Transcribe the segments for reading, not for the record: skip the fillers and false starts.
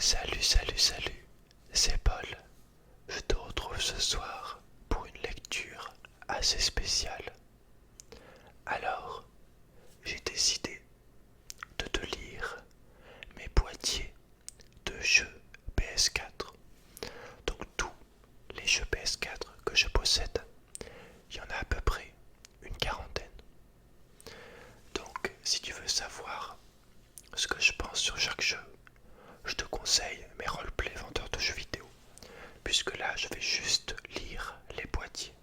Salut, c'est Paul. Je te retrouve ce soir pour une lecture assez spéciale. Alors, j'ai décidé de te lire mes boîtiers de jeux PS4. Donc tous les jeux PS4 que je possède, il y en a à peu près une quarantaine. Donc si tu veux savoir ce que je pense sur chaque jeu, je te conseille mes roleplay vendeurs de jeux vidéo, puisque là je vais juste lire les boîtiers,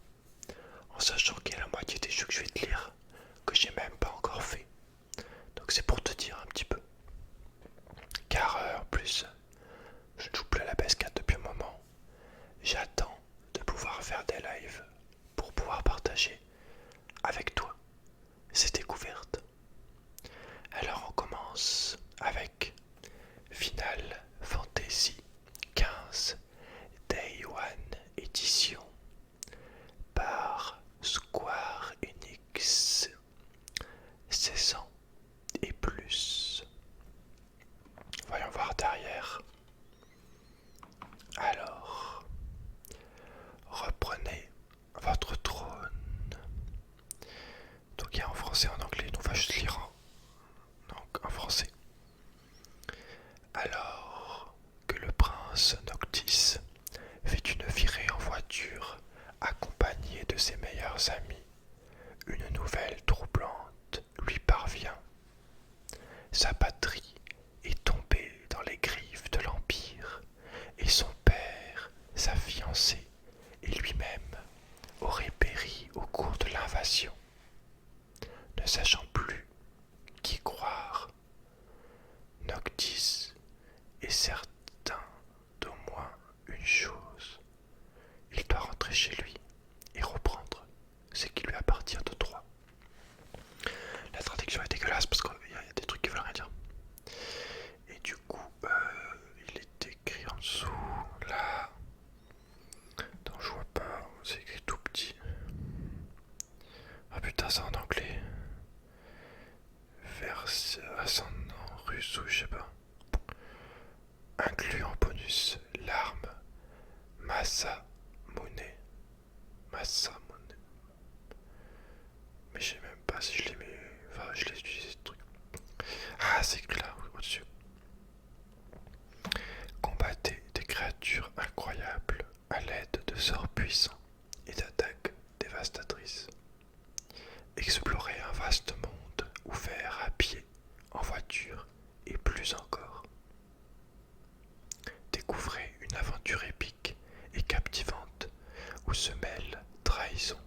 en sachant qu'il y a la moitié des jeux que je vais te lire que j'ai même pas encore fait. Donc c'est pour te dire un petit peu. Car en plus, je ne joue plus à la PS4 depuis un moment. J'attends de pouvoir faire des lives pour pouvoir partager avec toi ces découvertes. Alors on commence avec Final Fantasy XV Day One Edition par Square Enix, 16 ans et plus. Voyons voir derrière. Alors, reprenez votre trône. Donc il y a en français et en anglais, donc on va juste lire en français. Alors que le prince Noctis fait une virée en voiture accompagné de ses meilleurs amis, une nouvelle troublante lui parvient. Sa patrie est tombée dans les griffes de l'Empire et son père, sa fiancée et lui-même auraient péri au cours de l'invasion. Ne sachant plus qui croire, Noctis est certain d'au moins une chose. Il doit rentrer chez lui et reprendre ce qui lui appartient de droit. La traduction est dégueulasse parce qu'il y a des trucs qui veulent rien dire. Et du coup, il est écrit en dessous, là. Attends, je vois pas, c'est écrit tout petit. Ah putain, c'est en anglais. Ascendant russe ou je sais pas. Inclut en bonus l'arme Masamune. Masamune. Mais je sais même pas si je l'ai mis. Enfin, je l'ai utilisé ce truc. Ah, c'est que là, au-dessus. Combattez des créatures incroyables à l'aide de sorts puissants et d'attaques dévastatrices. Explorez un vaste monde ouvert à pied, en voiture et plus encore. Découvrez une aventure épique et captivante où se mêlent trahison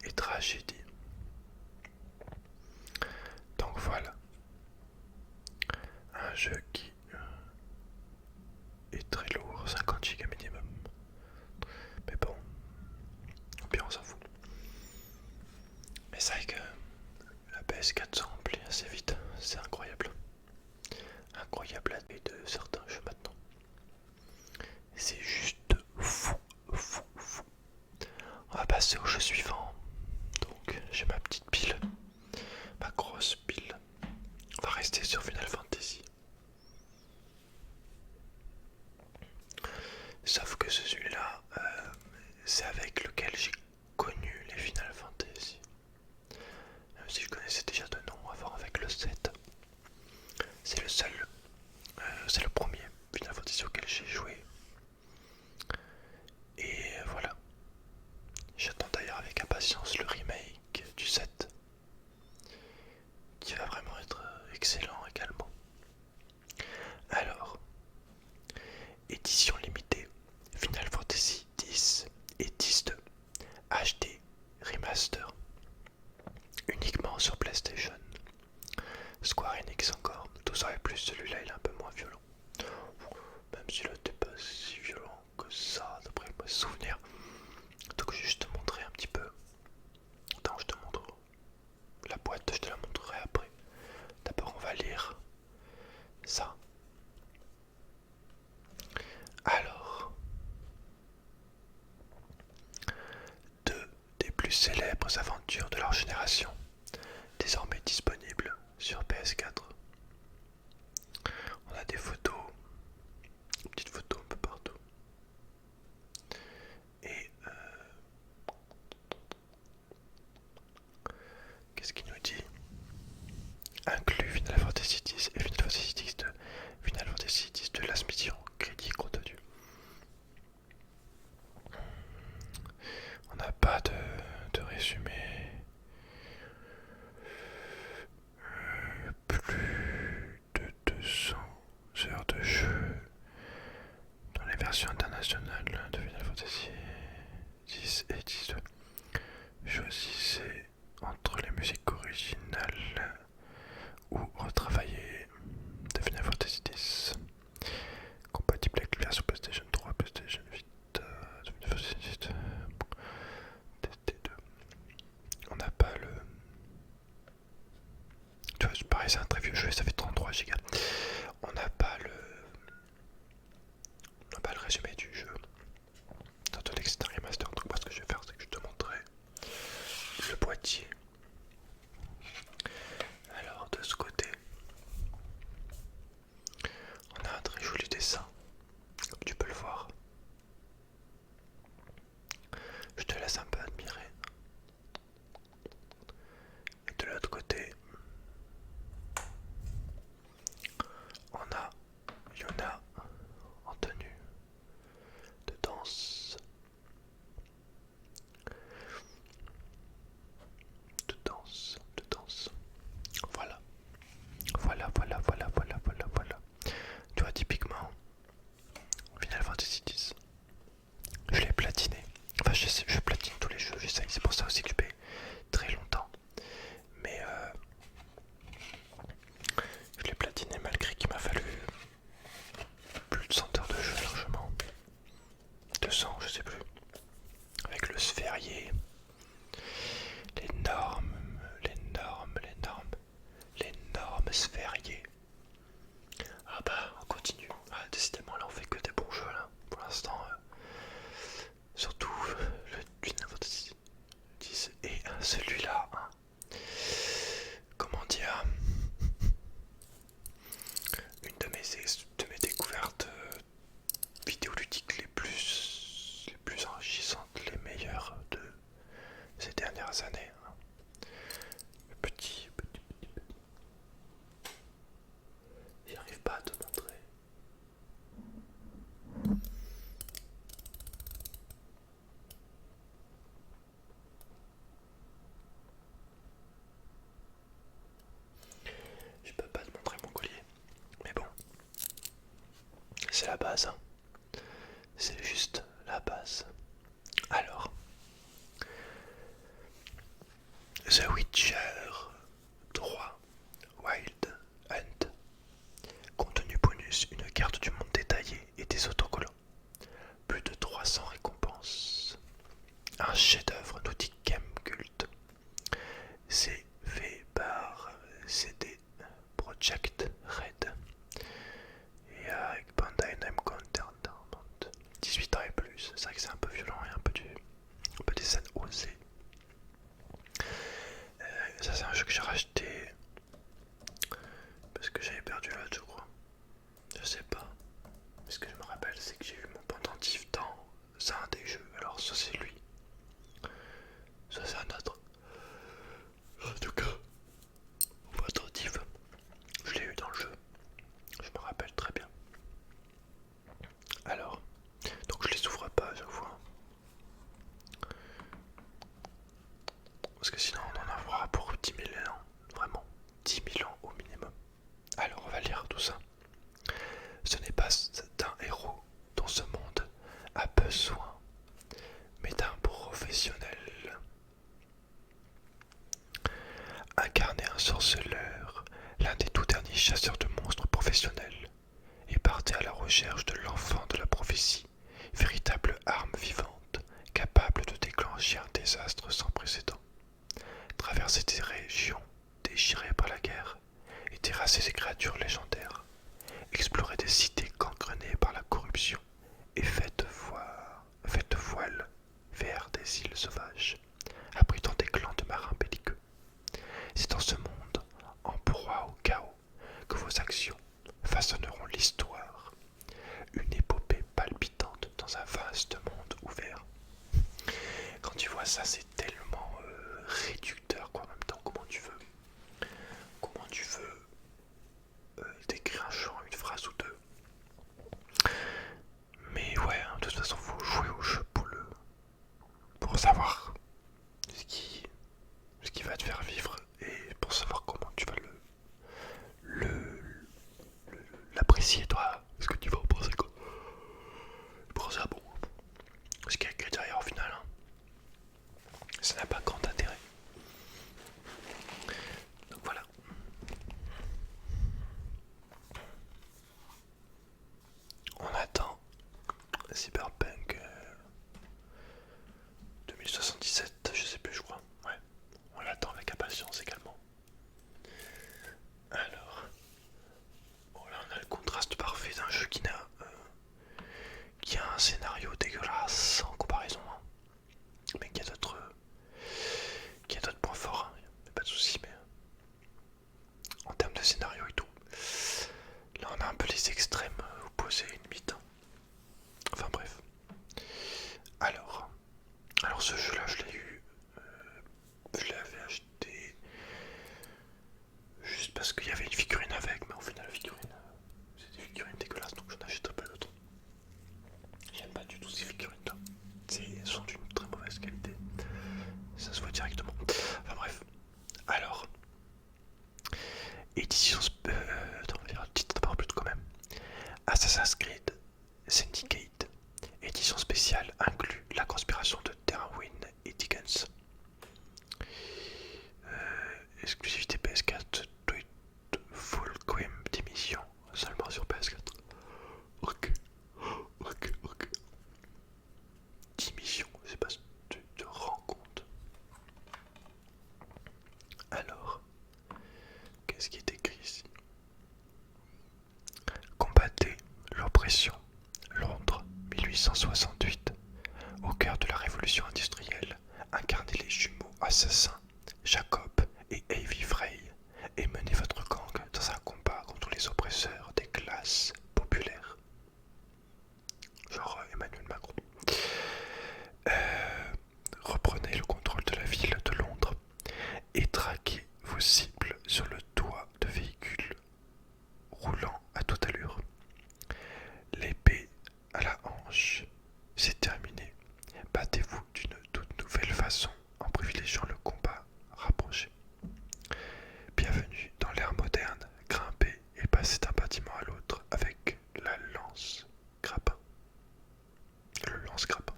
et tragédie. Donc voilà, un jeu qui est très lourd, 50 Go minimum. Mais bon, puis on s'en fout. Mais c'est vrai que la PS4 se remplit assez vite, c'est incroyable. Incroyable la taille de certains jeux maintenant. C'est juste fou. On va passer au jeu suivant. Donc j'ai ma petite pile, ma grosse pile. On va rester sur Final Fantasy. Sauf que celui-là, c'est avec lequel j'ai connu les Final Fantasy. Même si je connaissais déjà de nom avant avec le 7. C'est le seul, c'est le premier Final Fantasy auquel j'ai joué. Et voilà. J'attends d'ailleurs avec impatience le remake du 7, qui va vraiment être excellent également. Alors, édition limitée Final Fantasy X et X-2 HD Remaster, uniquement sur PlayStation. Square Enix encore, 12 ans et plus, celui-là il est un peu moins violent. Même s'il n'était pas si violent que ça, d'après mes souvenirs. Donc je vais juste te montrer un petit peu. Attends, je te montre la boîte, je te la montrerai après. D'abord on va lire ça. Alors, deux des plus célèbres aventures de leur génération, désormais disponibles sur PS4. On a des photos résumé du jeu. Étant donné que c'est un remaster, donc moi ce que je vais faire, c'est que je te montrerai le boîtier. Alors de ce côté, on a un très joli dessin, comme tu peux le voir. Je te laisse un peu admirer. Et de l'autre côté, on a Yuna en tenue de danse. De danse, de danse. Voilà. Voilà, voilà, voilà, voilà, voilà, voilà. Tu vois, typiquement, Final Fantasy X, je l'ai platiné. Enfin, je platine tous les jeux, j'essaye. C'est pour ça aussi que je paye très longtemps. Mais je l'ai platiné malgré qu'il m'a fallu plus de 100 heures de jeu largement. 200, je sais plus. Avec le sphérié, l'énorme sphérié. Ah bah, on continue. Ah, décidément, là, on fait que des bons jeux, là. Pour l'instant, surtout le Final Fantasy X et celui-là. Hein. Comment dire, une de mes découvertes vidéoludiques les plus enrichissantes, les meilleures de ces dernières années. Hein. Petit. J'arrive pas à te montrer. Je peux pas te montrer mon collier. Mais bon. C'est la base. Hein. C'est juste la base. Alors. The Witcher 3 Wild Hunt. Contenu bonus, une carte du monde détaillée et des autocollants. Plus de 300 récompenses. Un chef-d'œuvre, nous dit Game Cult. C'est fait par CD Projekt Red. Et avec Bandai Namco Entertainment. 18 ans et plus. C'est vrai que c'est un peu violent et un peu des scènes osées. Ça c'est un jeu que j'ai racheté parce que j'avais perdu l'autre, je crois. Je sais pas. Mais ce que je me rappelle, c'est que j'ai eu mon pendentif dans un des jeux. Alors soit c'est lui, soit c'est un autre. En tout cas, mon pendentif, je l'ai eu dans le jeu. Je me rappelle très bien. Alors, donc je les ouvre pas à chaque fois. Parce que sinon on en aura pour 10 000 ans. Vraiment, 10 000 ans au minimum. Alors on va lire tout ça. Ce n'est pas d'un héros dont ce monde a besoin, mais d'un professionnel. Incarner un sorceleur, l'un des tout derniers chasseurs de monstres professionnels, et partait à la recherche de l'enfant de la prophétie, véritable arme vivante, capable de déclencher un désastre sans précédent. Traverser des régions déchirées par la guerre et terrasser ces créatures légendaires. Explorer des cités gangrenées par la corruption et faites voile vers des îles sauvages, abritant des clans de marins belliqueux. C'est dans ce monde, en proie au chaos, que vos actions façonneront l'histoire. Une épopée palpitante dans un vaste monde ouvert. Quand tu vois ça, c'est tellement réducteur, quoi. En même temps, comment tu veux décrire un jeu en une phrase ou deux. Mais ouais, hein, de toute façon, faut jouer au jeu pour savoir ce qui, ce qui va te faire vivre et pour savoir comment tu vas l'apprécier, toi. Ce que tu vas en penser, quoi. Pour ça, bon, ce qu'il y a écrit derrière au final, hein, ça n'a pas grand intérêt. Donc voilà. On attend Cyberpunk 2077, je sais plus, je crois. Ouais, on l'attend avec impatience également. Alors, bon là on a le contraste parfait d'un jeu qui a Syndicate. Édition spéciale inclut la conspiration de Darwin et Dickens. Exclusivité PS4, Tweet Full Grim d'émission, seulement sur PS4. Ok. 10 missions, je sais pas si tu te rends compte. Alors, qu'est-ce qui est écrit ici? Combattez l'oppression. Londres, 1868. Au cœur de la révolution industrielle, incarnez les jumeaux assassins, Jacob et Avi Frey, et menez votre gang dans un combat contre les oppresseurs des classes populaires. Genre Emmanuel Macron. Reprenez le contrôle de la ville de Londres et traquez vos cibles sur le toit de véhicules roulant à toute allure. L'épée à la hanche, c'est terminé. Battez-vous d'une toute nouvelle façon en privilégiant le combat rapproché. Bienvenue dans l'ère moderne, grimpez et passez d'un bâtiment à l'autre avec la lance-grappin. Le lance-grappin.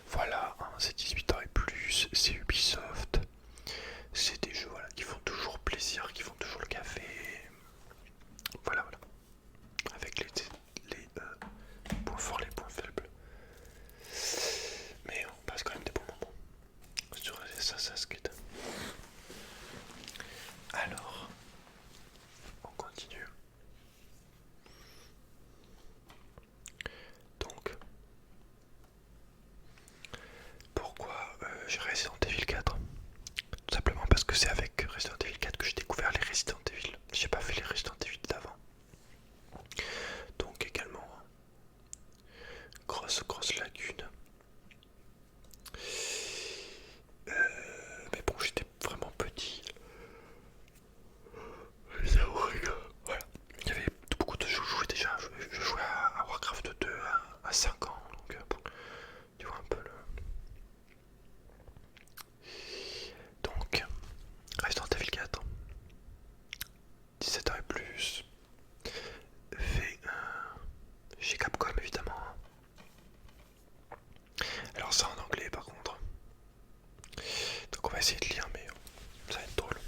Voilà, hein, c'est 18 ans et plus, c'est Ubisoft. C'est des jeux qui font toujours plaisir, qui font toujours le café. Voilà. Avec les points forts, les points faibles. Mais on passe quand même des bons moments sur Assassin's Creed. Alors, on continue. Donc, pourquoi j'ai Resident Evil 4? Tout simplement parce que c'est avec Resident Evil 4 que j'ai découvert les Resident Evil. J'ai pas fait les Resident Evil d'avant. Donc également, grosse lacune. Mais bon, j'étais vraiment petit. Voilà. Il y avait beaucoup de jeux. Je jouais déjà. Je jouais à Warcraft 2 à 5 ans. Donc tu vois un peu le. Donc, Resident Evil 4. 17 ans et plus. Fait chez Capcom évidemment. Alors ça en anglais par contre. Donc on va essayer de lire mais ça va être drôle.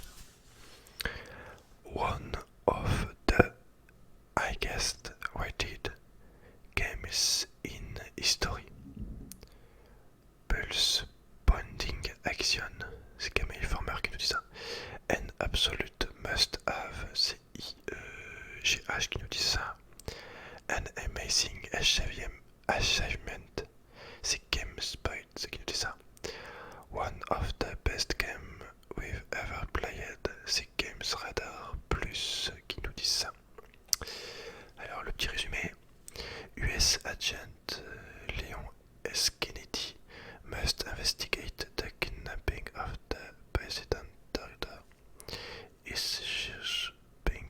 One of the highest rated games in history. Pulse Bonding Action, c'est Game Informer qui nous dit ça. An absolute must have, c'est IGH qui nous dit ça. An amazing achievement, c'est GameSpot qui nous dit ça. One of the best games we've ever played, c'est Games Radar Plus qui nous dit ça. Alors le petit résumé. US Agent Leon S. Kennedy must investigate the kidnapping of the president daughter. Issues bring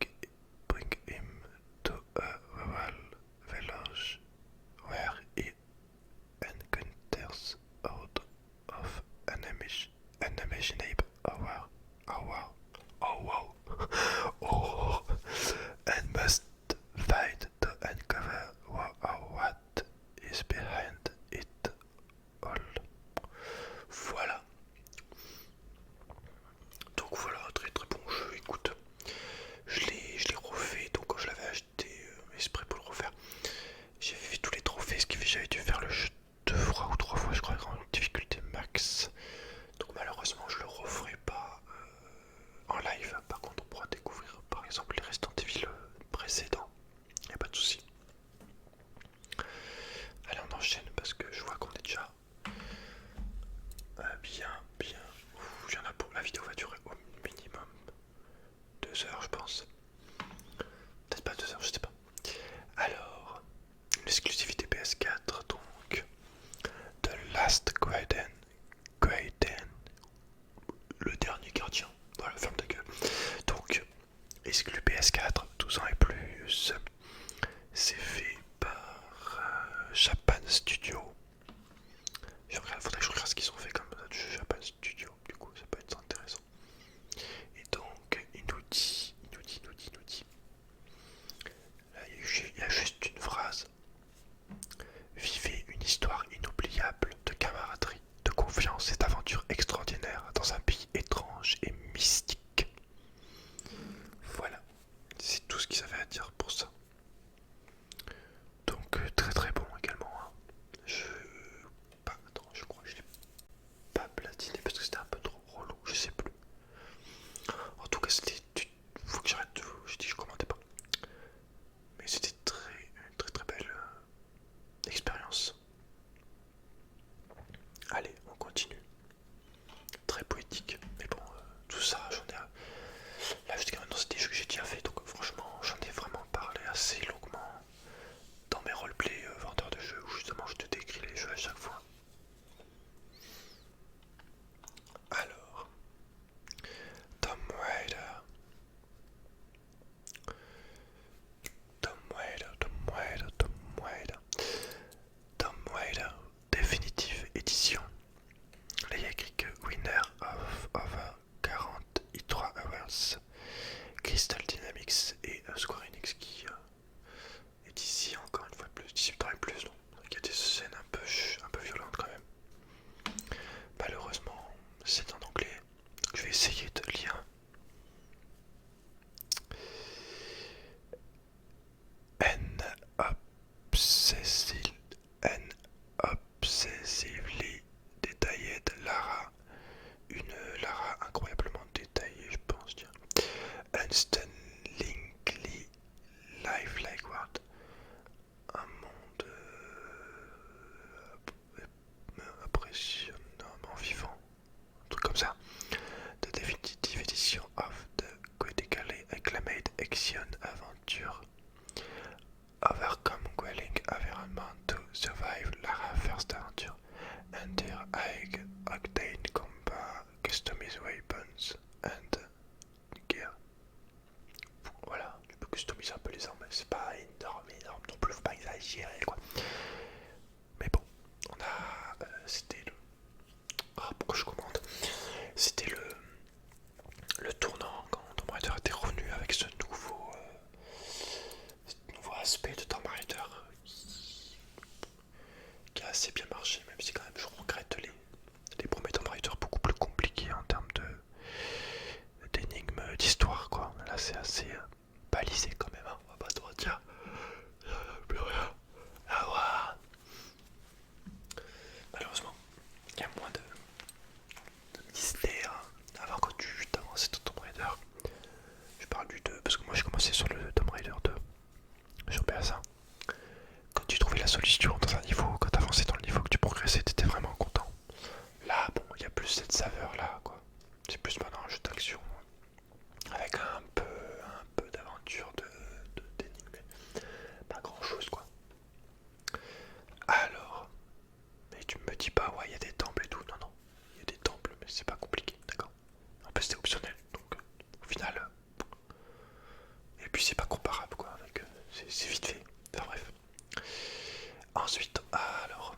him to a rural village where he encounters out of unimaginable and must fight to uncover what is behind it all. Voilà. Donc voilà, très bon jeu. Écoute, je l'ai refait, donc quand je l'avais acheté exprès pour le refaire, j'ai fait tous les trophées, ce qui fait que j'avais dû faire le jeu 2 fois ou 3 fois, je crois, en difficulté max. Donc malheureusement, je le referai pas en live. Par contre, on pourra découvrir par exemple les Resident Evil précédents. Y a pas de souci. Allez, on enchaîne parce que je vois qu'on est déjà bien. Il y en a pour la vidéo va durer au minimum 2 heures, je pense. Peut-être pas 2 heures, je sais pas. Alors, une exclusivité PS4, donc The Last Guardian, le dernier gardien. Voilà, ferme ta gueule. Donc, exclu PS4, 12 ans et plus. C'est fait par Japan Studio. Faudrait que je regarde ce qu'ils ont fait comme Japan Studio. Du coup, ça peut être intéressant. Et donc, il nous dit. Là, il y a juste une phrase. gérer quoi. Mais bon, on a. C'était le. Ah, pourquoi je commande? C'était le tournant quand Tomb Raider était revenu avec ce nouveau aspect de Tomb Raider qui a assez bien marché, même si quand même je regrette les premiers Tomb Raider beaucoup plus compliqués en termes d'énigmes d'histoire quoi. Là c'est assez balisé quand même, hein, on va pas se mentir. Plus rien à voir. Malheureusement, il y a moins de mystère avant quand tu t'avances dans Tomb Raider. Je parle du 2 parce que moi j'ai commencé sur le Tomb Raider 2 sur PS1. Quand tu trouvais la solution dans un niveau, quand tu avançais dans le niveau, que tu progressais, t'étais vraiment content. Là, bon, il y a plus cette saveur là, quoi. C'est plus maintenant un jeu d'action avec un peu d'aventure, d'énigmes. Pas grand chose, quoi. Alors, mais tu me dis pas, ouais, il y a des temples et tout. Non, non, il y a des temples, mais c'est pas compliqué, d'accord. En plus, c'est optionnel, donc au final. Et puis, c'est pas comparable, quoi. Avec, c'est vite fait. Enfin, bref. Ensuite, alors,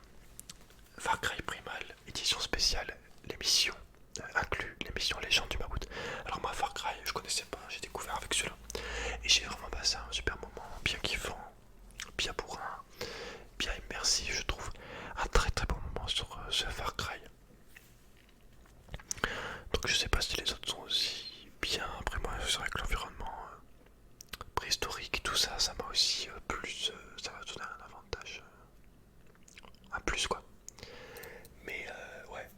Far Cry Primal, édition spéciale, l'émission inclut l'émission Légende du Mammouth. Alors moi Far Cry je connaissais pas, j'ai découvert avec celui-là. Et j'ai vraiment passé un super moment, bien kiffant, bien bourrin, bien immersif je trouve. Un très très bon moment sur ce Far Cry. Donc je sais pas si les autres sont aussi bien. Après moi c'est vrai que l'environnement préhistorique, tout ça, ça m'a aussi plus, ça m'a donné un avantage, un plus quoi. Mais ouais,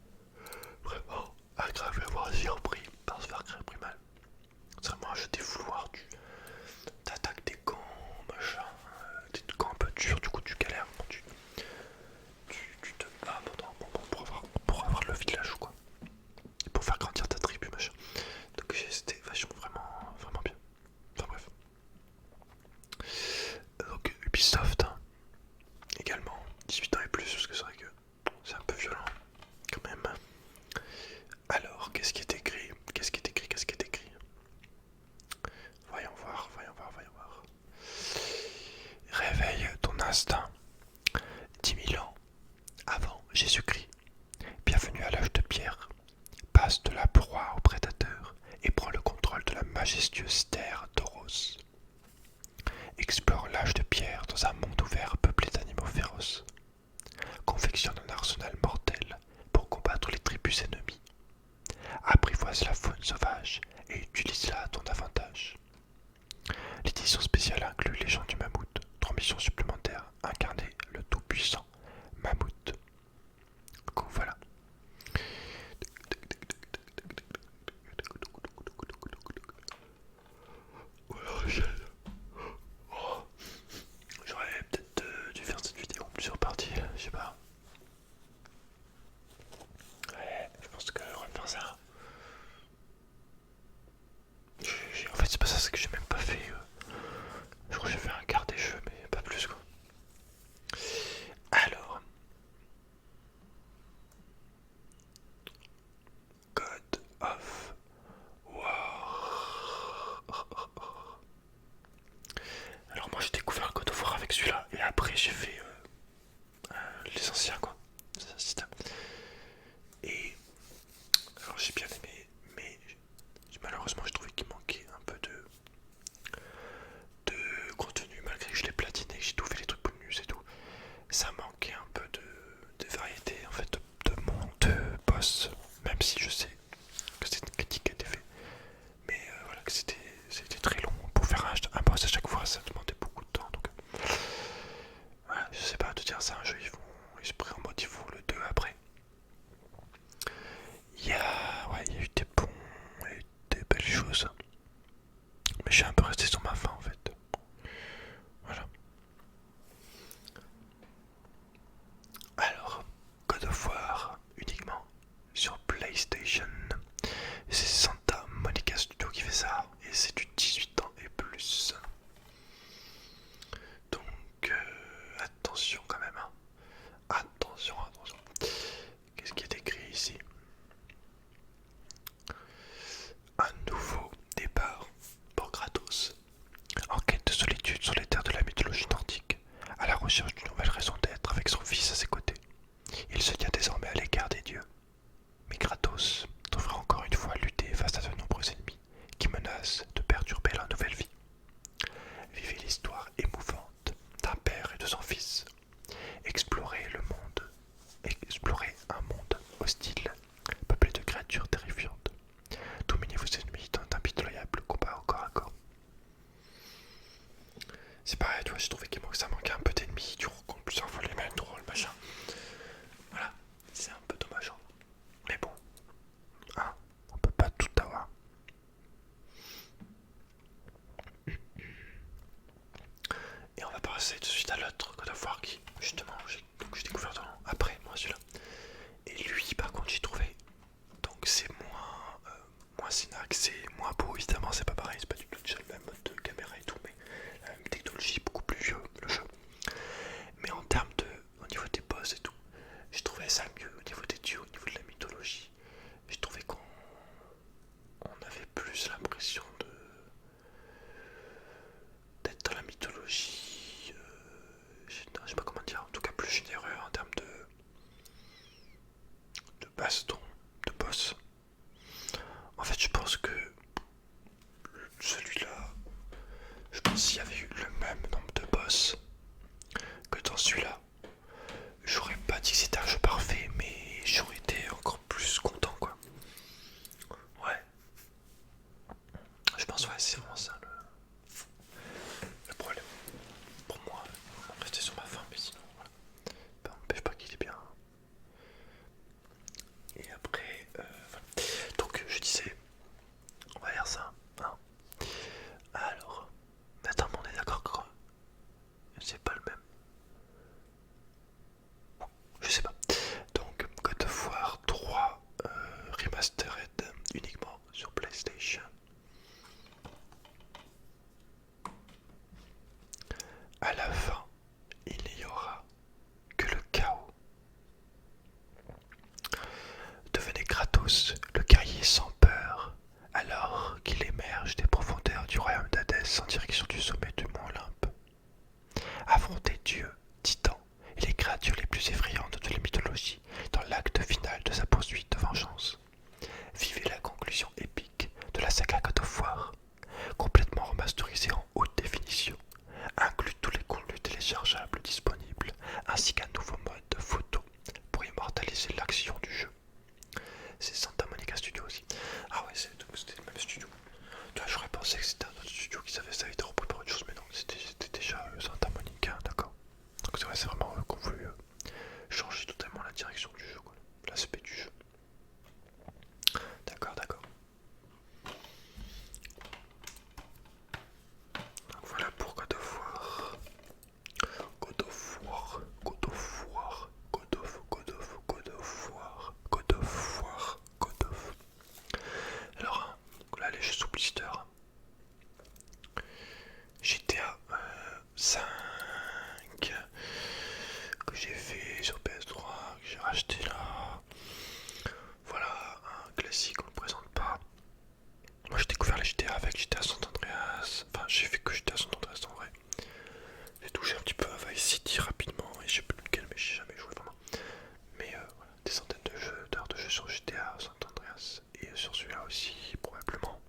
vraiment agréable à voir surpris par ce Far Cry Primal. C'est vraiment un jeu défouloir, tu t'attaques des camps, machin, des camps un peu durs, du coup tu galères, bon, tu te bats pour avoir le village quoi. Et pour faire grandir ta tribu, machin. Donc c'était vachement vraiment bien. Enfin bref. Donc Ubisoft hein, également, 18 ans et plus, parce que c'est vrai que c'est un peu violent quand même. Alors, qu'est-ce qui est écrit? Qu'est-ce qui est écrit? Qu'est-ce qui est écrit? Voyons voir. Réveille ton instinct. 10 000 ans avant Jésus-Christ. Bienvenue à l'âge de pierre. Passe de la proie au prédateur et prends le contrôle de la majestueuse terre d'Oros. Explore l'âge de pierre dans un monde ouvert peuplé d'animaux féroces. Confectionne un arsenal mortel pour combattre les tribus ennemies. Apprivoise la faune sauvage et utilise-la à ton avantage. L'édition spéciale inclut les gens du mammouth, 3 missions supplémentaires, incarner le tout-puissant mammouth. Donc voilà. J'aurais peut-être dû faire cette vidéo en plusieurs parties, je sais pas. Ouais, je pense que on va faire ça. En fait, c'est pas ça, c'est que j'ai même pas fait. Je crois que j'ai fait un quart des jeux, mais pas plus quoi. Alors, God of War. Alors moi j'ai découvert God of War avec celui-là et après j'ai fait les anciens quoi. Système. Et alors j'ai bien aimé, mais malheureusement j'ai trouvé qu'il manquait un peu de contenu malgré que je l'ai platiné, que j'ai tout fait les trucs bonus et tout. Ça manquait un peu de variété en fait de monde, de boss, même si je sais que c'est une critique qui a été faite. Mais voilà que c'était très long pour faire un boss à chaque fois, ça demandait beaucoup de temps donc voilà, recherche d'une nouvelle raison d'être avec son fils à ses côtés. Il se tient désormais à l'écart des dieux. Mais Kratos devra encore une fois lutter face à de nombreux ennemis qui menacent de perturber leur nouvelle vie. Vivez l'histoire émouvante d'un père et de son fils. Explorez un monde hostile, peuplé de créatures terrifiantes. Dominez vos ennemis dans d'impitoyables combats au corps à corps. C'est pareil, tu vois, j'ai trouvé ça manquait un peu d'ennemis, tu rencontres plusieurs fois les mêmes drôles, machin. Voilà, c'est un peu dommage. Mais bon, hein, on peut pas tout avoir. Et on va passer tout de suite à l'autre God of War qui, justement, j'ai découvert après, moi celui-là. Et lui, par contre, j'ai trouvé. Donc c'est moins Synax, c'est moins beau, évidemment, c'est pas pareil, c'est pas du tout déjà le même mode de caméra et tout, mais la même technologie, beaucoup plus vieux, le jeu. Mais en termes de, au niveau des boss et tout, j'ai trouvé ça mieux au niveau des dieux, au niveau de la mythologie. J'ai trouvé qu'on avait plus l'impression d'être dans la mythologie, je sais pas comment dire, en tout cas plus généreux en termes de baston, de boss. En fait, je pense que celui-là, je pense s'il y avait eu le même nombre de boss que dans celui-là, j'aurais pas dit que c'était un jeu parfait, mais j'aurais été encore plus content, quoi. Ouais, je pense, ouais, c'est vraiment ça le problème. Pour moi, on va rester sur ma fin, mais sinon, voilà. Ça n'empêche pas qu'il est bien. Et après, voilà. Donc, je disais, on va faire ça, hein. Alors, attends, on est d'accord que c'est pas le même. Je sais pas. Donc, God of War 3 Remastered uniquement sur PlayStation. À la fin, il n'y aura que le chaos. Devenez Kratos, le guerrier sans peur, alors qu'il émerge des profondeurs du royaume d'Hadès en direction du sommet du mont Olympe. Affrontez Dieu, Titan et les créatures les plus effrayantes de la mythologie dans l'acte final de sa poursuite de vengeance. Vivez la conclusion épique de la saga God of War, complètement remasterisée en haute définition, inclut tous les contenus téléchargeables disponibles, ainsi qu'un nouveau mode de photo pour immortaliser l'action du jeu. C'est Santa Monica Studio aussi. Ah ouais, c'était le même studio. Tu vois, j'aurais pensé que c'était un autre studio qui savait ça avait été repris par autre chose, mais non, c'était déjà Santa Monica, d'accord. Donc c'est vrai, c'est vraiment eux qui ont voulu changer totalement la direction du jeu, quoi, l'aspect du jeu. D'accord, d'accord. Donc voilà pour God of War. God of War, God of War, God of, God of, God of War, God of War, God of. Alors, là les jeux sous blister. GTA 5 que j'ai fait sur PS3, que j'ai racheté là. Voilà, un classique, on ne le présente pas. Moi j'ai découvert les GTA avec GTA San Andreas. Enfin, j'ai fait que GTA San Andreas en vrai. J'ai touché un petit peu à Vice City rapidement et je sais plus lequel, mais j'ai jamais joué vraiment. Mais voilà, des centaines d'heures de jeux sur GTA San Andreas et sur celui-là aussi probablement.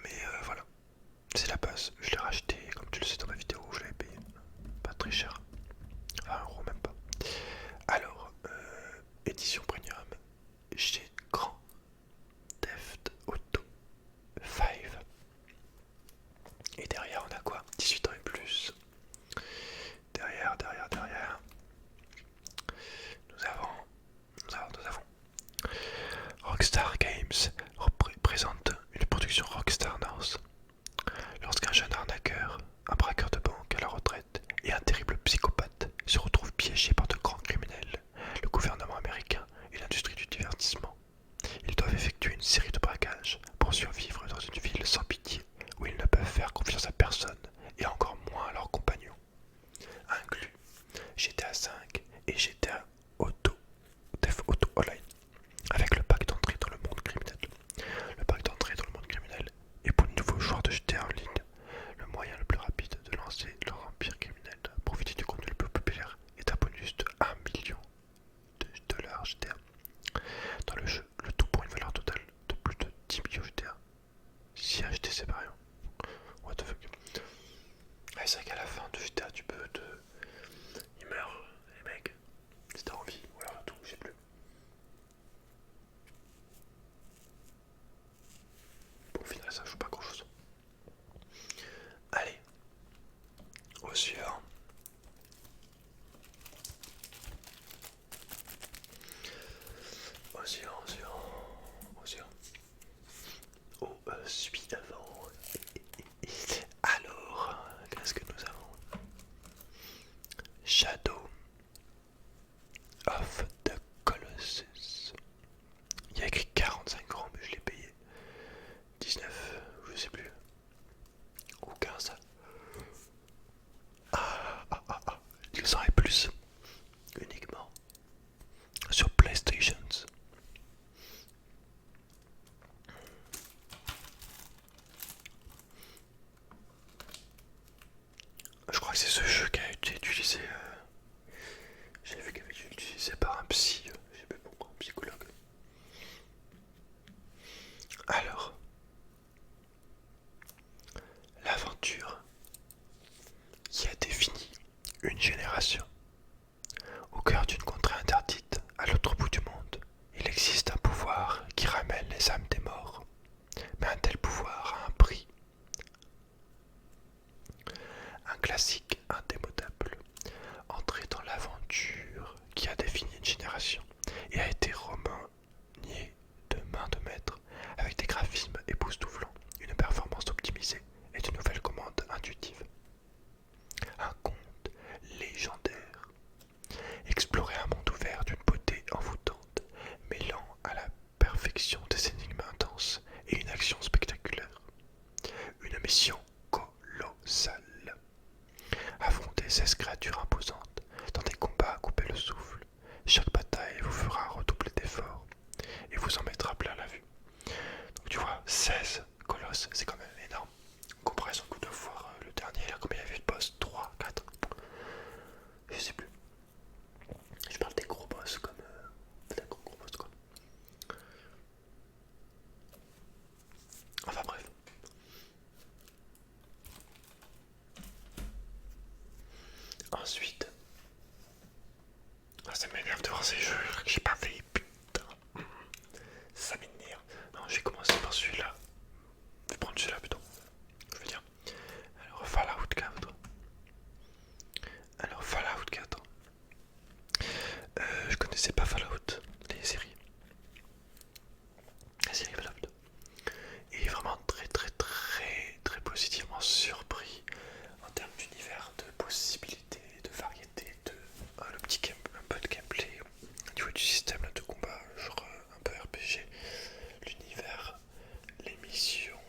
Mais voilà, c'est la base. Je l'ai racheté, comme tu le sais dans ma vidéo, je l'avais payé pas très cher, 20 € même pas. de GTA, tu peux te... Ils meurent, les mecs, si t'as envie, ou alors tout, je sais plus. Bon, au final, ça joue pas grand chose. Allez, au suivant. Au suivant, au suivant, au suivant. Au suivant. Alors, qu'est-ce que nous avons? Shadow of the Colossus. Il y a écrit 45 euros, mais je l'ai payé 19, je sais plus. Ou 15. Il en est plus. Uniquement sur PlayStation. Je crois que c'est ce jeu qui a été utilisé. J'ai vu qu'il avait été utilisé par un psy, je sais pas pourquoi, un psychologue. Alors, l'aventure qui a défini une génération. Au cœur d'une contrée interdite, à l'autre bout du monde, il existe un pouvoir qui ramène les âmes des morts. Mais un tel pouvoir a un prix. Un classique indémodable, entré dans l'aventure qui a défini une génération et a été remanié de main de maître avec des graphismes époustouflants, une performance optimisée et de nouvelles commandes intuitives. Un conte légendaire. Explorer un monde ouvert d'une beauté envoûtante, mêlant à la perfection des énigmes intenses et une action spectaculaire. Une mission colossale. Affrontez 16 créatures imposantes dans des combats à couper le souffle. Chaque bataille vous fera redoubler d'efforts et vous en mettra plein la vue. Donc tu vois, 16 colosses, c'est quand même énorme. En comparaison au coup de voir le dernier, là, combien il y avait de boss? 3, 4, je sais plus. Je parle des gros boss comme... des gros boss quoi. Enfin bref. Ensuite... ça m'énerve de voir ces jeux que j'ai pas fait, putain. Ça m'énerve. Non, j'ai commencé par celui-là. Je vais prendre celui-là plutôt. Je veux dire. Alors Fallout 4. Je connaissais pas Fallout, les séries. La série Fallout. Et vraiment très positivement surpris en termes d'univers, de possibilités, de variété, de le petit un peu de gameplay, au niveau du système de combat, genre un peu RPG, l'univers, les missions,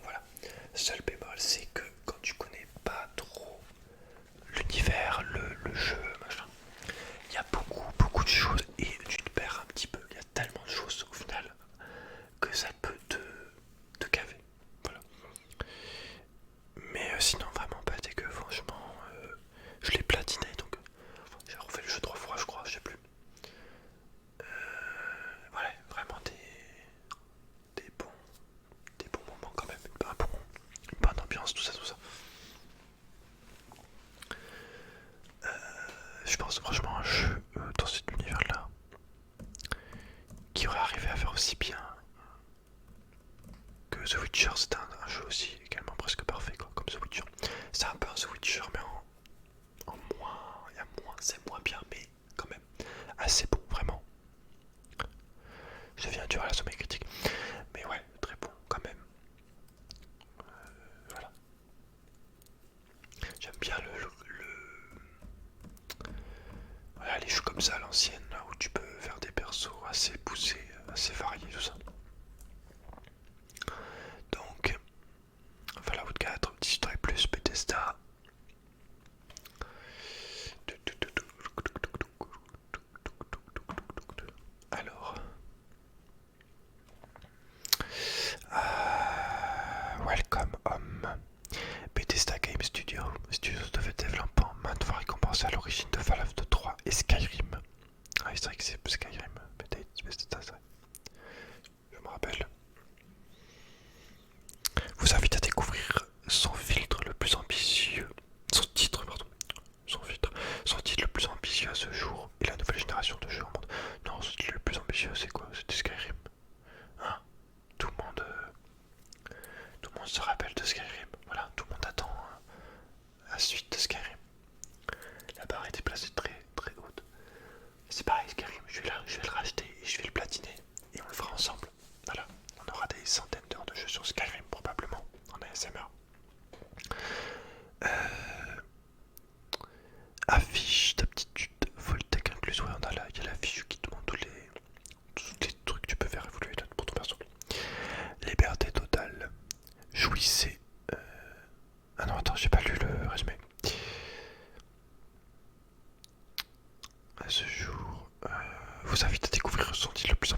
voilà. Seul bémol, c'est que quand tu connais pas trop l'univers, le jeu, machin, il y a beaucoup de choses et tu te perds un petit peu. Il y a tellement de choses au final que ça peut te caver. Voilà. Mais sinon vraiment pas dégueu, franchement. Je l'ai platiné donc j'ai refait le jeu 3 fois je crois, je sais plus. Voilà, vraiment des bons moments quand même, une bonne ambiance, tout ça. Je pense franchement un jeu dans cet univers là qui aurait arrivé à faire aussi bien que The Witcher. C'est un jeu aussi également presque parfait quoi, comme The Witcher. C'est un peu un The Witcher mais en moins, il y a moins, c'est moins bien mais quand même assez bon vraiment. Je deviens dur à la sommet critique. Mais ouais, très bon quand même. Voilà. J'aime bien voilà, les jeux comme ça à l'ancienne, là où tu peux faire des persos assez poussés, assez variés, tout ça. Donc, Fallout 4, 18 plus, Bethesda. Alors, Welcome Home. Bethesda Game Studios de développement maintes fois récompensé à l'origine de Fallout 3 et Skyrim. Ah oui, c'est vrai que c'est Skyrim, Bethesda, ça. Je me rappelle. Vous invite à découvrir son filtre le plus ambitieux, son titre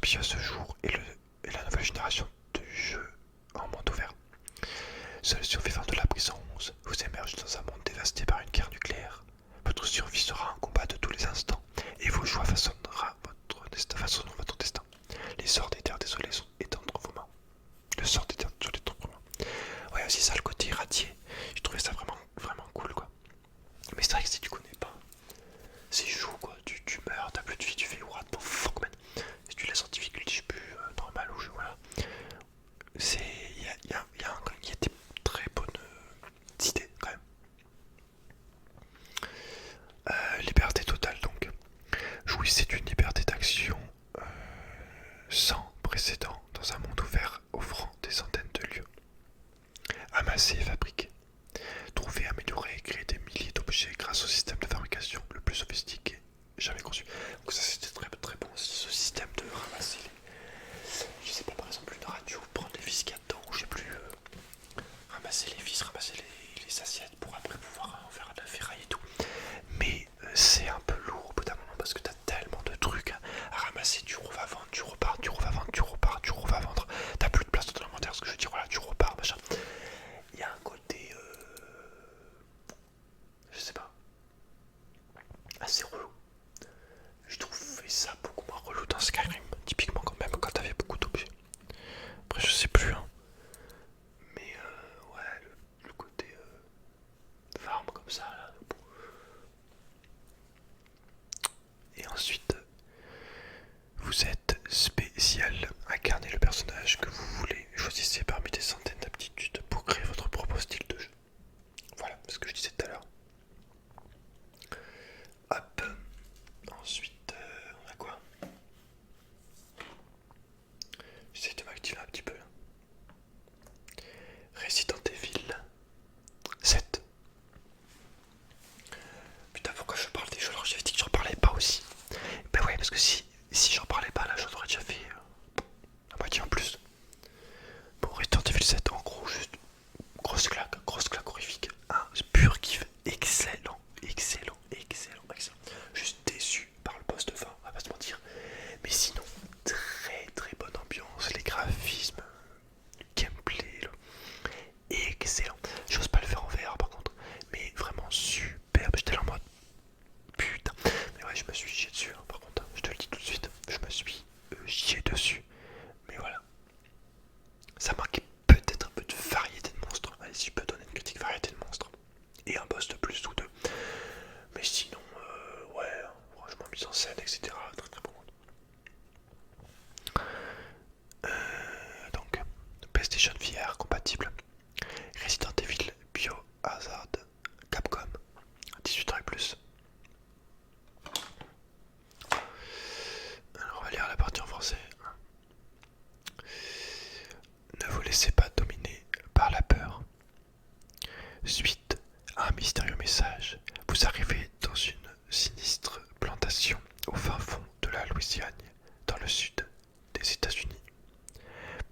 survit à ce jour et la nouvelle génération de jeux en monde ouvert. Seul survivant de la prison 11, vous émergez dans un monde dévasté par une guerre nucléaire. Votre survie sera un combat de tous les instants, et vos choix façonneront votre destin. Les sorts des terres désolées est entre vos mains. Le sort des terres désolées est entre vos mains. Ouais, aussi ça, le côté irradié. J'ai trouvé ça vraiment, vraiment cool, quoi. Mais c'est vrai que si tu connais pas, c'est chaud, quoi. Tu meurs, t'as plus de vie, tu fais what the fuck, man. Si tu laisses en difficulté, je sais plus, normal ou voilà. Il y a des très bonnes idées, quand même. Liberté totale, donc. Jouissez d'une liberté d'action sans précédent dans un monde ouvert offrant des centaines de lieux. Amasser et fabriquer. Trouver, améliorer et créer des milliers d'objets grâce au système de fabrication le plus sophistiqué jamais conçu. Donc ça c'était très très bon aussi, ce système de ramasser les... Je sais pas, par exemple une radio, prendre les vis qu'il y a dedans, ou je sais plus, ramasser les vis, ramasser les assiettes pour après pouvoir en faire de la ferraille et tout. Mais c'est un peu lourd au bout d'un moment parce que t'as tellement de trucs à ramasser, tu revends vendre, tu repars, tu revends vendre, tu repars, tu revends vendre. T'as plus de place dans ton inventaire, ce que je veux dire, voilà, tu repars, machin. Il y a un côté, je sais pas, assez relou. Je trouvais ça beaucoup moins relou dans Skyrim, typiquement quand même quand t'avais beaucoup d'objets. Après je sais plus, hein. Mais ouais, le côté farm comme ça là. Et ensuite, vous êtes spécial. Incarnez le personnage que vous voulez. Choisissez parmi des centaines d'aptitudes pour créer votre propre style de jeu. Voilà ce que je disais tout à l'heure. Hop. Ensuite, on a quoi? J'essaie de m'activer un petit peu. Resident Evil 7. Putain, pourquoi je parle des jeux alors j'avais dit que j'en parlais pas aussi? Bah ouais, parce que si j'en parlais pas là, j'en aurais déjà fait la moitié en plus. Bon, Resident Evil 7, en gros, juste grosse claque horrifique. Un pur kiff, excellent, excellent, excellent, excellent. Juste déçu par le boss de fin, on va pas se mentir. Mais sinon, très très bonne ambiance, les graphismes, le gameplay, là, excellent. J'ose pas le faire en VR par contre, mais vraiment superbe. J'étais là en mode putain. Mais ouais, je me suis chié dessus, hein, par contre, hein, je te le dis tout de suite, je me suis chié dessus. Mais voilà, ça manquait peut-être un peu de variété de monstres. Allez, si je peux donner une critique, variété de monstres. Et un boss de plus ou deux. Mais sinon, ouais, franchement, mise en scène, etc. Très très bon. Donc, PlayStation VR compatible. Resident Evil Biohazard Capcom 18 ans et plus. Alors on va lire la partie en français. Ne vous laissez pas dominer par la peur. Suite à un mystérieux message, vous arrivez dans une sinistre plantation au fin fond de la Louisiane, dans le sud des États-Unis.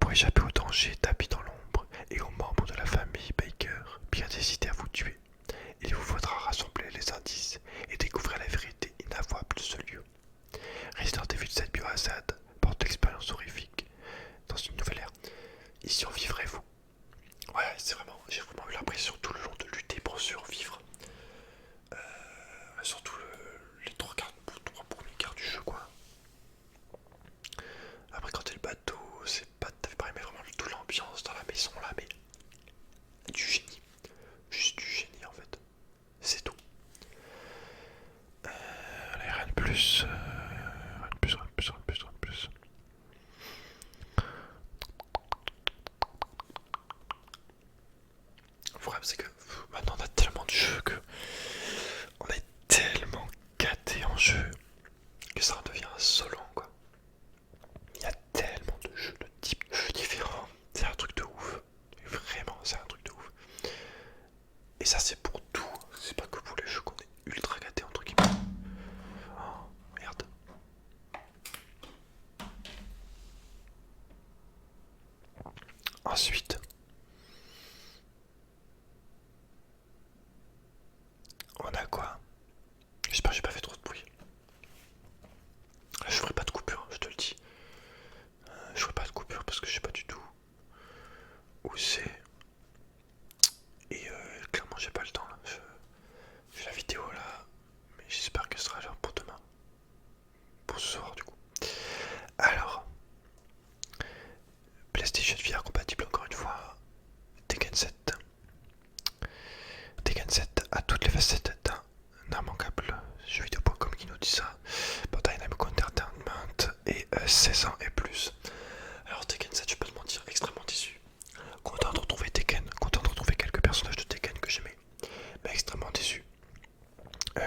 Pour échapper au danger tapis dans l'ombre et aux membres de la famille Baker bien décidés à vous tuer, il vous faudra rassembler les indices et découvrir la vérité inavouable de ce lieu. Resident Evil 7 Biohazard porte l'expérience horrifique dans une nouvelle ère. Y survivrez-vous? Ouais, c'est vraiment, j'ai vraiment eu l'impression tout le long de lutter pour survivre. Surtout les trois premiers quarts du jeu, quoi. Après, quand t'es le bateau, c'est pas tout à fait pareil, mais vraiment toute l'ambiance dans la maison là, mais du génie. Juste du génie en fait. C'est tout. Allez, rien de plus. Rien de plus, rien de plus, rien de plus, rien de plus. Le problème c'est que maintenant on a tellement de jeux que on est tellement gâté en jeu que ça en devient insolent, quoi. Il y a tellement de jeux, de types de jeux différents. C'est un truc de ouf. Vraiment, c'est un truc de ouf. Et ça c'est pour tout. C'est pas que pour les jeux qu'on est ultra gâté entre guillemets. Oh merde. Ensuite, on a quoi? J'espère que j'ai pas fait trop de bruit. Je ferai pas de coupure, je te le dis.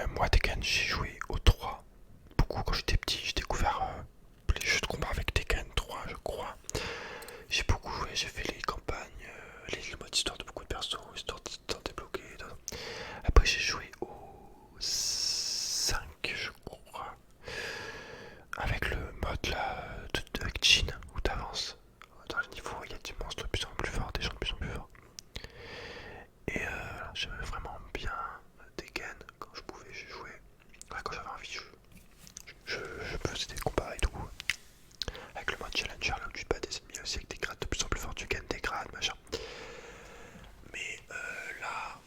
Moi, Tekken, j'ai joué au 3 beaucoup quand j'étais petit. J'ai découvert les jeux de combat avec Tekken 3, je crois. J'ai beaucoup joué, j'ai fait les campagnes, les modes histoire de beaucoup de persos, histoire de débloquer. Après, j'ai joué au 5, je crois, avec le mode là, avec Jin, où t'avances. Dans les niveaux, il y a des monstres de plus en plus forts, des gens de plus en plus forts. Et j'aimais vraiment bien Tekken. Quand je pouvais, je jouais. Ouais, quand j'avais envie, je faisais des combats et tout. Avec le mode challenger, là où tu bats des ennemis aussi avec des grades de plus en plus forts, tu gagnes des grades, machin. Mais là,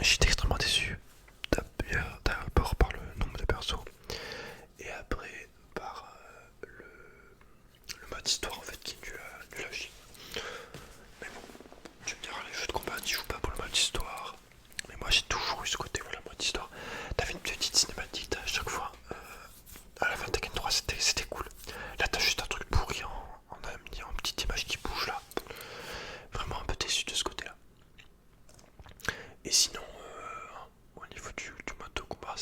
j'étais extrêmement déçu. D'abord par le nombre de persos, et après par le mode histoire en fait qui est nul à chier. Mais bon, tu me diras, les jeux de combat, tu joues pas pour le mode histoire. Mais moi j'ai toujours eu ce côté, voilà, mode histoire. T'avais une petite cinématique à chaque fois. À la fin de Tekken 3, c'était cool. Là, t'as juste un truc pourri en petite image qui bouge là. Vraiment un peu déçu de ce côté-là. Et sinon, au niveau du mode de combat,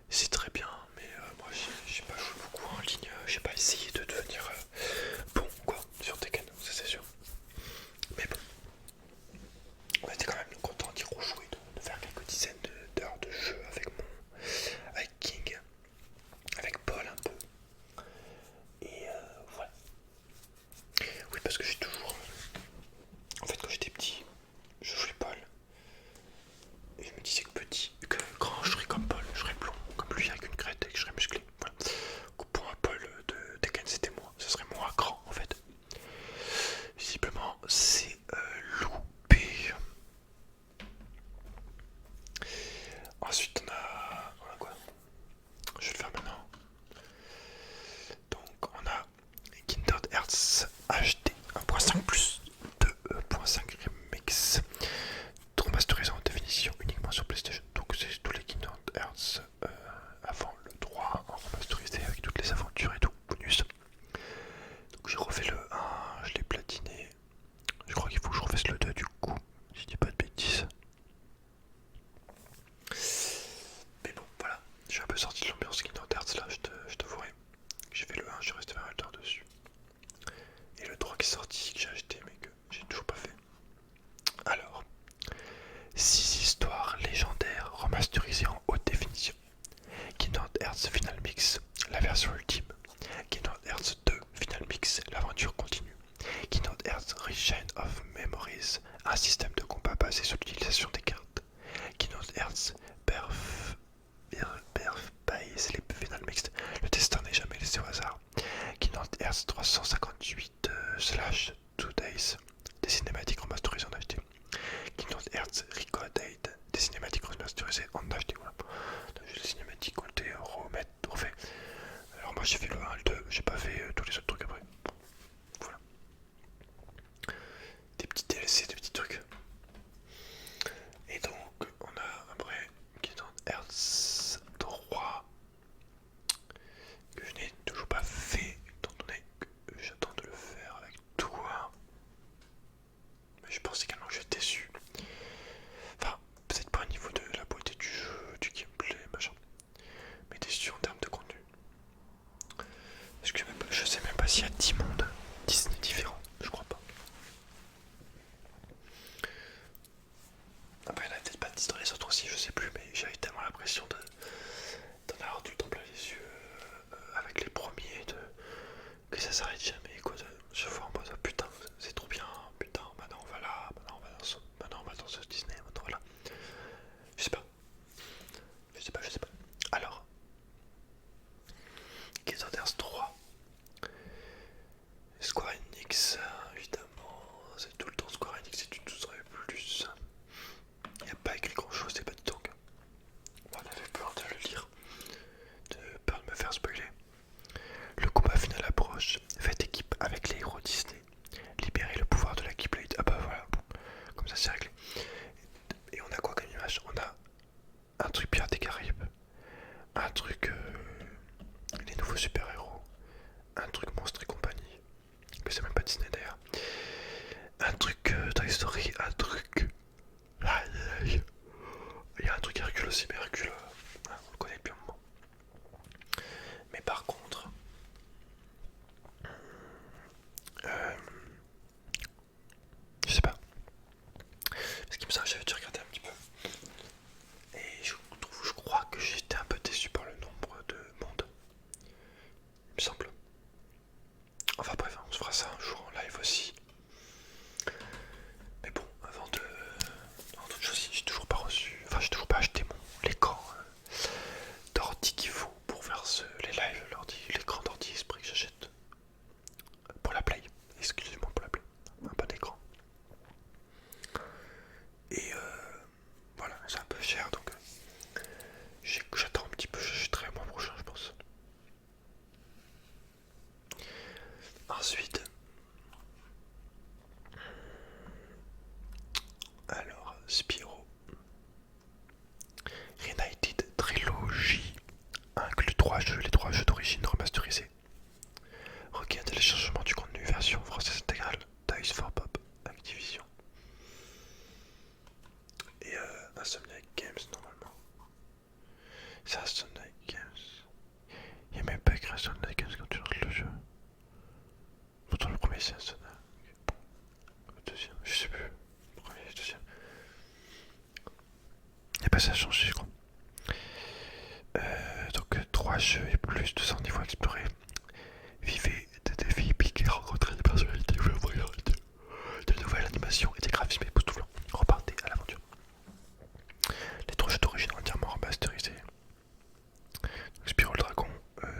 c'est très bien. Mais moi, j'ai pas joué beaucoup en ligne. J'ai pas essayé de devenir bon, quoi, sur Tekken, ça c'est sûr. Mais bon, on était quand même content d'y rejouer, de faire quelques dizaines d'heures de jeu avec King, avec Paul un peu. Et voilà. Oui, parce que j'ai toujours. En fait, quand j'étais petit, je jouais Paul. Et je me disais que quand je serais comme Paul, je serais blond, comme lui avec une crête et que je serais musclé. Voilà. Pour un Paul de Tekken, c'était moi. Ce serait moi grand en fait. Visiblement, c'est loupé. Ensuite, on a quoi? Je vais le faire maintenant. Donc, on a Kingdom Hearts HD 1.5 plus 2.5 Remix, remasterisé en définition uniquement sur PlayStation. Donc, c'est tous les Kingdom Hearts avant le 3 en remasterisé avec toutes les aventures et tout, bonus. Donc, j'ai refait le 1, je l'ai platiné. Je crois qu'il faut que je refasse le 2 du coup, si je dis pas de bêtises. Mais bon, voilà, je suis un peu sorti de l'ambiance Kingdom Hearts là, je t'avouerai. J'ai fait le 1, je suis resté 20 heures dessus. Et le 3 qui est sorti, que j'ai acheté mais que j'ai toujours pas fait. Alors, 6 histoires légendaires remasterisées en haute définition. Kingdom Hearts Final Mix, la version ultime. Kingdom Hearts 2 Final Mix, l'aventure continue. Kingdom Hearts Rechain of Memories, un système de combat basé sur l'utilisation des cartes. Kingdom Hearts Birthbase, les Final Mix, le destin n'est jamais laissé au hasard. Kingdom Hearts 358 2 Days, des cinématiques remasterisées en HD. Kingdom Hearts Recoded, des cinématiques remasterisées en HD. Voilà. Donc, les cinématiques ont été refait. Alors moi j'ai fait le 1 et le 2, j'ai pas fait tous les autres trucs après. Voilà. Des petits DLC, des petits trucs. Et donc on a après Kingdom Hearts 3 que je n'ai toujours pas fait, étant donné que j'attends de le faire avec toi. Mais je pense également que je suis déçu. Enfin, peut-être pas au niveau de la beauté du jeu, du gameplay, machin. Mais déçu en termes de contenu. Parce que je sais même pas s'il y a 10 mondes Disney différents, je crois pas. Après, il n'y en a peut-être pas 10 dans les autres aussi, je sais plus, mais j'avais tellement l'impression d'en avoir tout le temps plein les yeux avec les premiers, que ça s'arrête jamais, quoi. Je vois en mode putain, c'est trop bien, putain, maintenant on va là, maintenant on va dans ce Disney, maintenant voilà. Je sais pas, je sais pas. Alors, Kingdom Hearts 3, Square Enix, évidemment, c'est tout le temps Square Enix et tu te saurais plus. Il n'y a pas écrit grand chose, c'est pas du tout. On avait peur de le lire, de peur de me faire spoiler. Le combat final approche, faites équipe avec les héros Disney, libérez le pouvoir de la Keyblade. Ah bah voilà, bon, comme ça c'est réglé. Et on a quoi comme image? On a un truc Pirates des Caraïbes, un truc les nouveaux super-héros, un truc Monstres et compagnie, que c'est même pas Disney d'ailleurs, un truc Toy Story, un truc... Il y a un truc Hercule aussi, mais Hercule, on le connaît depuis un moment. Mais par contre, je sais pas. Ce qui me semble, j'avais dû regarder un petit peu. Et je crois que j'étais un peu déçu par le nombre de mondes. Il me semble. Enfin bref, on se fera ça un jour en live aussi. Mais bon, avant toute chose, j'ai toujours pas reçu. Enfin, j'ai toujours pas acheté l'écran d'ordi qu'il faut pour faire les lives. L'écran d'ordi esprit que j'achète pour la Play. Exclusivement pour la Play. Un bon écran. Et voilà, c'est un peu cher donc j'attends un petit peu, j'achèterai le mois prochain, je pense. Ensuite, alors, Spyro Reunited Trilogy inclut les 3 jeux d'origine remasterisés. Requis un téléchargement du contenu version française intégrale Dice for Pop Activision. Et Insomniac Games normalement. C'est Insomniac Games. Il n'y a même pas écrit Insomniac Games quand tu lances le jeu. Pourtant le premier c'est Insomniac. Le deuxième, je sais plus. Le premier et le deuxième. Il n'y a pas ça à changer je crois. Donc 3 jeux et plus, 200 niveaux explorés. Vivez des défis épiques et rencontrez des personnalités de nouvelles animations et des graphismes époustouflants. Repartez à l'aventure. Les 3 jeux d'origine entièrement remasterisés. Spyro le dragon,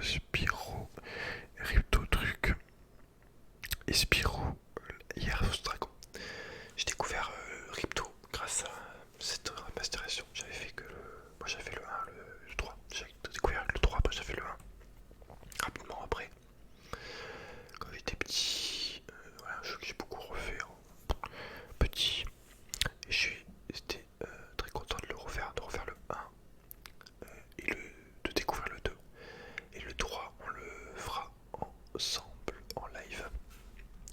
Spyro Ripto Truc et Spyro Hierros Dragon. J'ai découvert Ripto grâce à cette remasterisation. J'avais fait que moi j'avais fait le 1, le 3. J'ai découvert le 3, après j'ai fait le 1. Rapidement après. Quand j'étais petit, voilà, un jeu que j'ai beaucoup refait petit. Et j'étais très content de de refaire le 1 et de découvrir le 2. Et le 3, on le fera ensemble en live.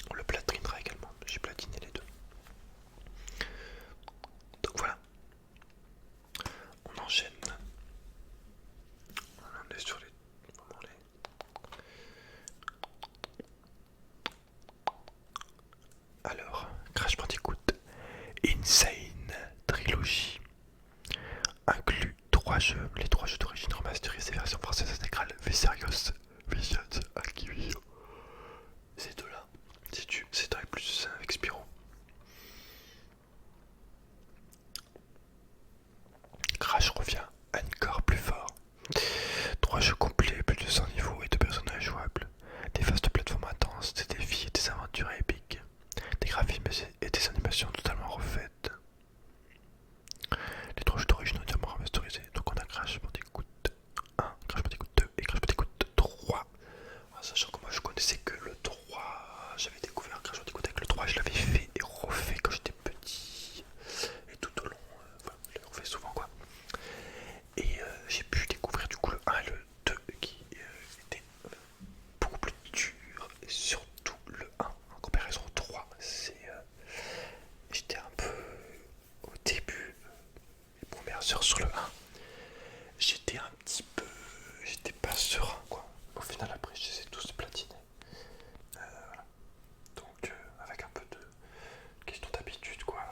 On le platinera également. J'ai platiné les deux. Donc voilà. On enchaîne. On est sur les. Alors, Crash Bandicoot Insane Trilogy inclut 3 jeux, les 3 jeux d'origine remasterisés version française intégrale Viserios, Visions, Activision. Ces deux-là, c'est dans les plus avec Spyro. Crash revient encore plus fort. 3 jeux complets, plus de 100 niveaux et 2 personnages jouables. Des phases de plateforme intenses, des défis et des aventures épiques. Des graphismes et des animations totalement refaites. Les 3 jeux d'origine entièrement remasterisés. Donc on a Crash Bandicoot 1, Crash Bandicoot 2 et Crash Bandicoot 3. Alors, sachant que moi je connaissais que le 3, j'avais découvert Crash Bandicoot avec le 3, je l'avais fait et refait quand j'étais petit. Et tout au long, voilà, je l'ai refait souvent quoi. Et j'ai pu découvrir du coup le 1 et le 2 qui étaient beaucoup plus durs. Et surtout le 1 en comparaison au 3, j'étais un peu au début, les premières heures sur le 1, j'étais un petit peu, j'étais pas serein quoi. Au final après je les ai tous platinés. Voilà. Donc avec un peu de question d'habitude quoi,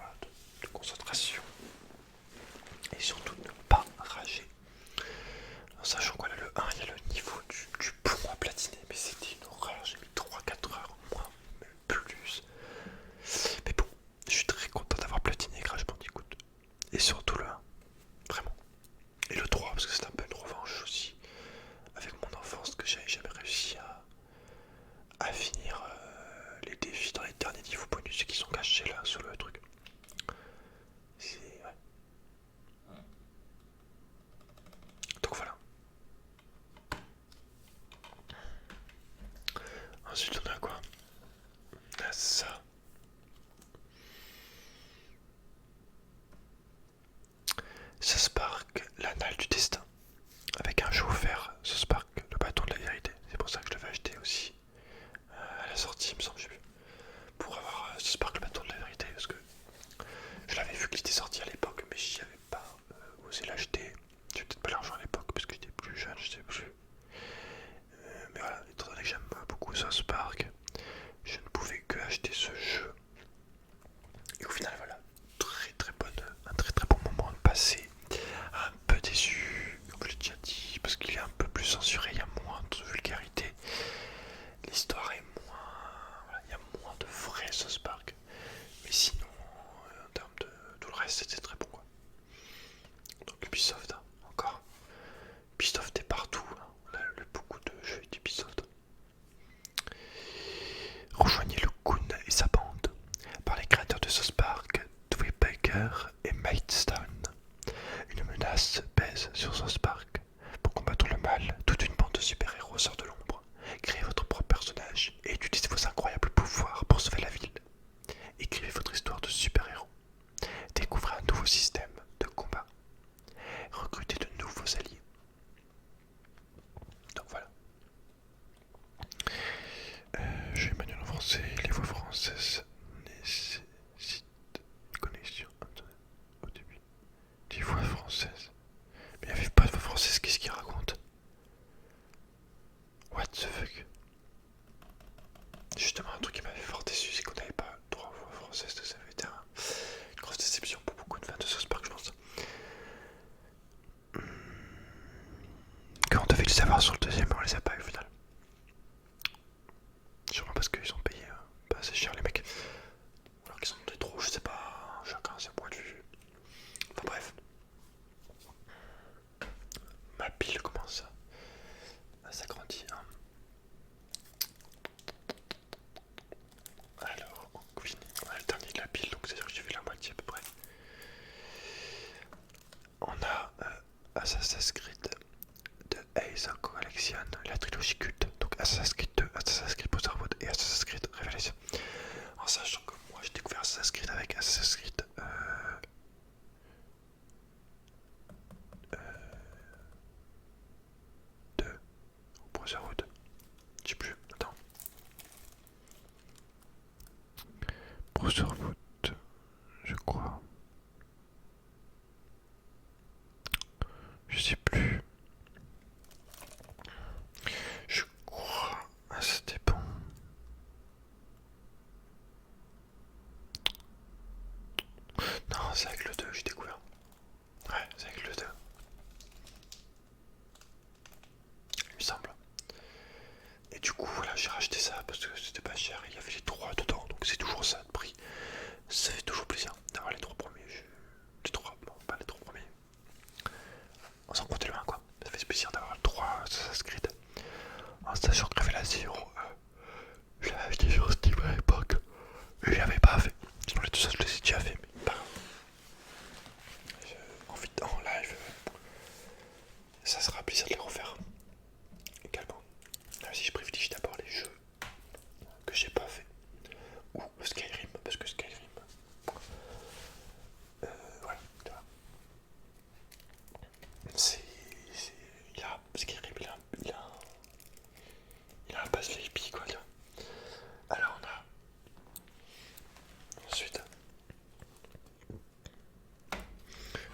de concentration. Et surtout ne pas rager. En sachant quoi là le 1 il y a le niveau du pont à platiner. Mais c'était une horreur, j'ai mis 3-4 heures au moins, même plus. Mais bon, je suis très content d'avoir platiné Crash Bandicoot. Et surtout le 1, vraiment. Et le 3 parce que c'est un peu une revanche aussi avec mon enfance que j'avais jamais réussi Ubisoft, hein, encore. Ubisoft est partout, hein. On a lu beaucoup de jeux d'Ubisoft. Rejoignez le Kun et sa bande par les créateurs de South Park, Dewey Baker et Milestone. Une menace pèse sur South Park. Pour combattre le mal, toute une bande de super-héros sort de l'ombre. Créez votre propre personnage et utilisez vos incroyables pouvoirs pour sauver la ville. Écrivez votre histoire de super-héros. Découvrez un nouveau système de combat. Recrutez de nouveaux alliés. Donc voilà. J'ai une manuel en français, les voix françaises nécessitent une connexion internet au début. Des voix françaises. Mais il n'y avait pas de voix française, qu'est-ce qu'il raconte? What the fuck? Justement, un truc qui m'avait fort déçu, c'est qu'on n'avait pas droit aux voix françaises, ça avait été une grosse déception pour beaucoup de fans de South Park, je pense. Quand on devait le savoir sur le deuxième, on les a pas eu au final. Sûrement parce qu'ils ont payé pas assez cher les mecs. Ou alors qu'ils en ont des trop, je sais pas, chacun ses points de vue. Enfin bref. Ma pile commence à s'agrandir. Alors, on finit. On a le dernier de la pile, donc c'est-à-dire que j'ai fait la moitié à peu près. On a Assassin's Creed de Ace Collection, la trilogie culte. Donc Assassin's Creed 2, Assassin's Creed Brotherhood et Assassin's Creed Révélation. En sachant que moi j'ai découvert Assassin's Creed avec Assassin's Creed 2 ou Brotherhood. Je sais plus, attends. Brotherhood, je crois. Je sais plus. Je crois. Ah, c'était bon. Non, c'est avec le 2 que j'ai découvert. Ouais, c'est avec le 2. Il me semble. Et du coup, voilà, j'ai racheté ça parce que c'était pas cher. Il y avait les 3 dedans, donc c'est toujours ça de prix. Ça fait toujours plaisir d'avoir les 3 premiers jeux. Les 3, bon, pas les 3 premiers. On s'en compte le 1 quoi. Ça fait plaisir d'avoir le 3 Assassin's Creed. En sachant que Révélation, je l'avais acheté sur Steam à l'époque. Et je l'avais pas fait. Sinon les deux autres je les ai déjà fait, mais pas grave. En live, ça sera plaisir de les refaire. Également. Même si je privilégie d'abord les jeux que j'ai pas fait. Ou Skyrim, parce que Skyrim. Voilà, tu vois. Il a Skyrim, il a un pass VIP quoi. Alors on a ensuite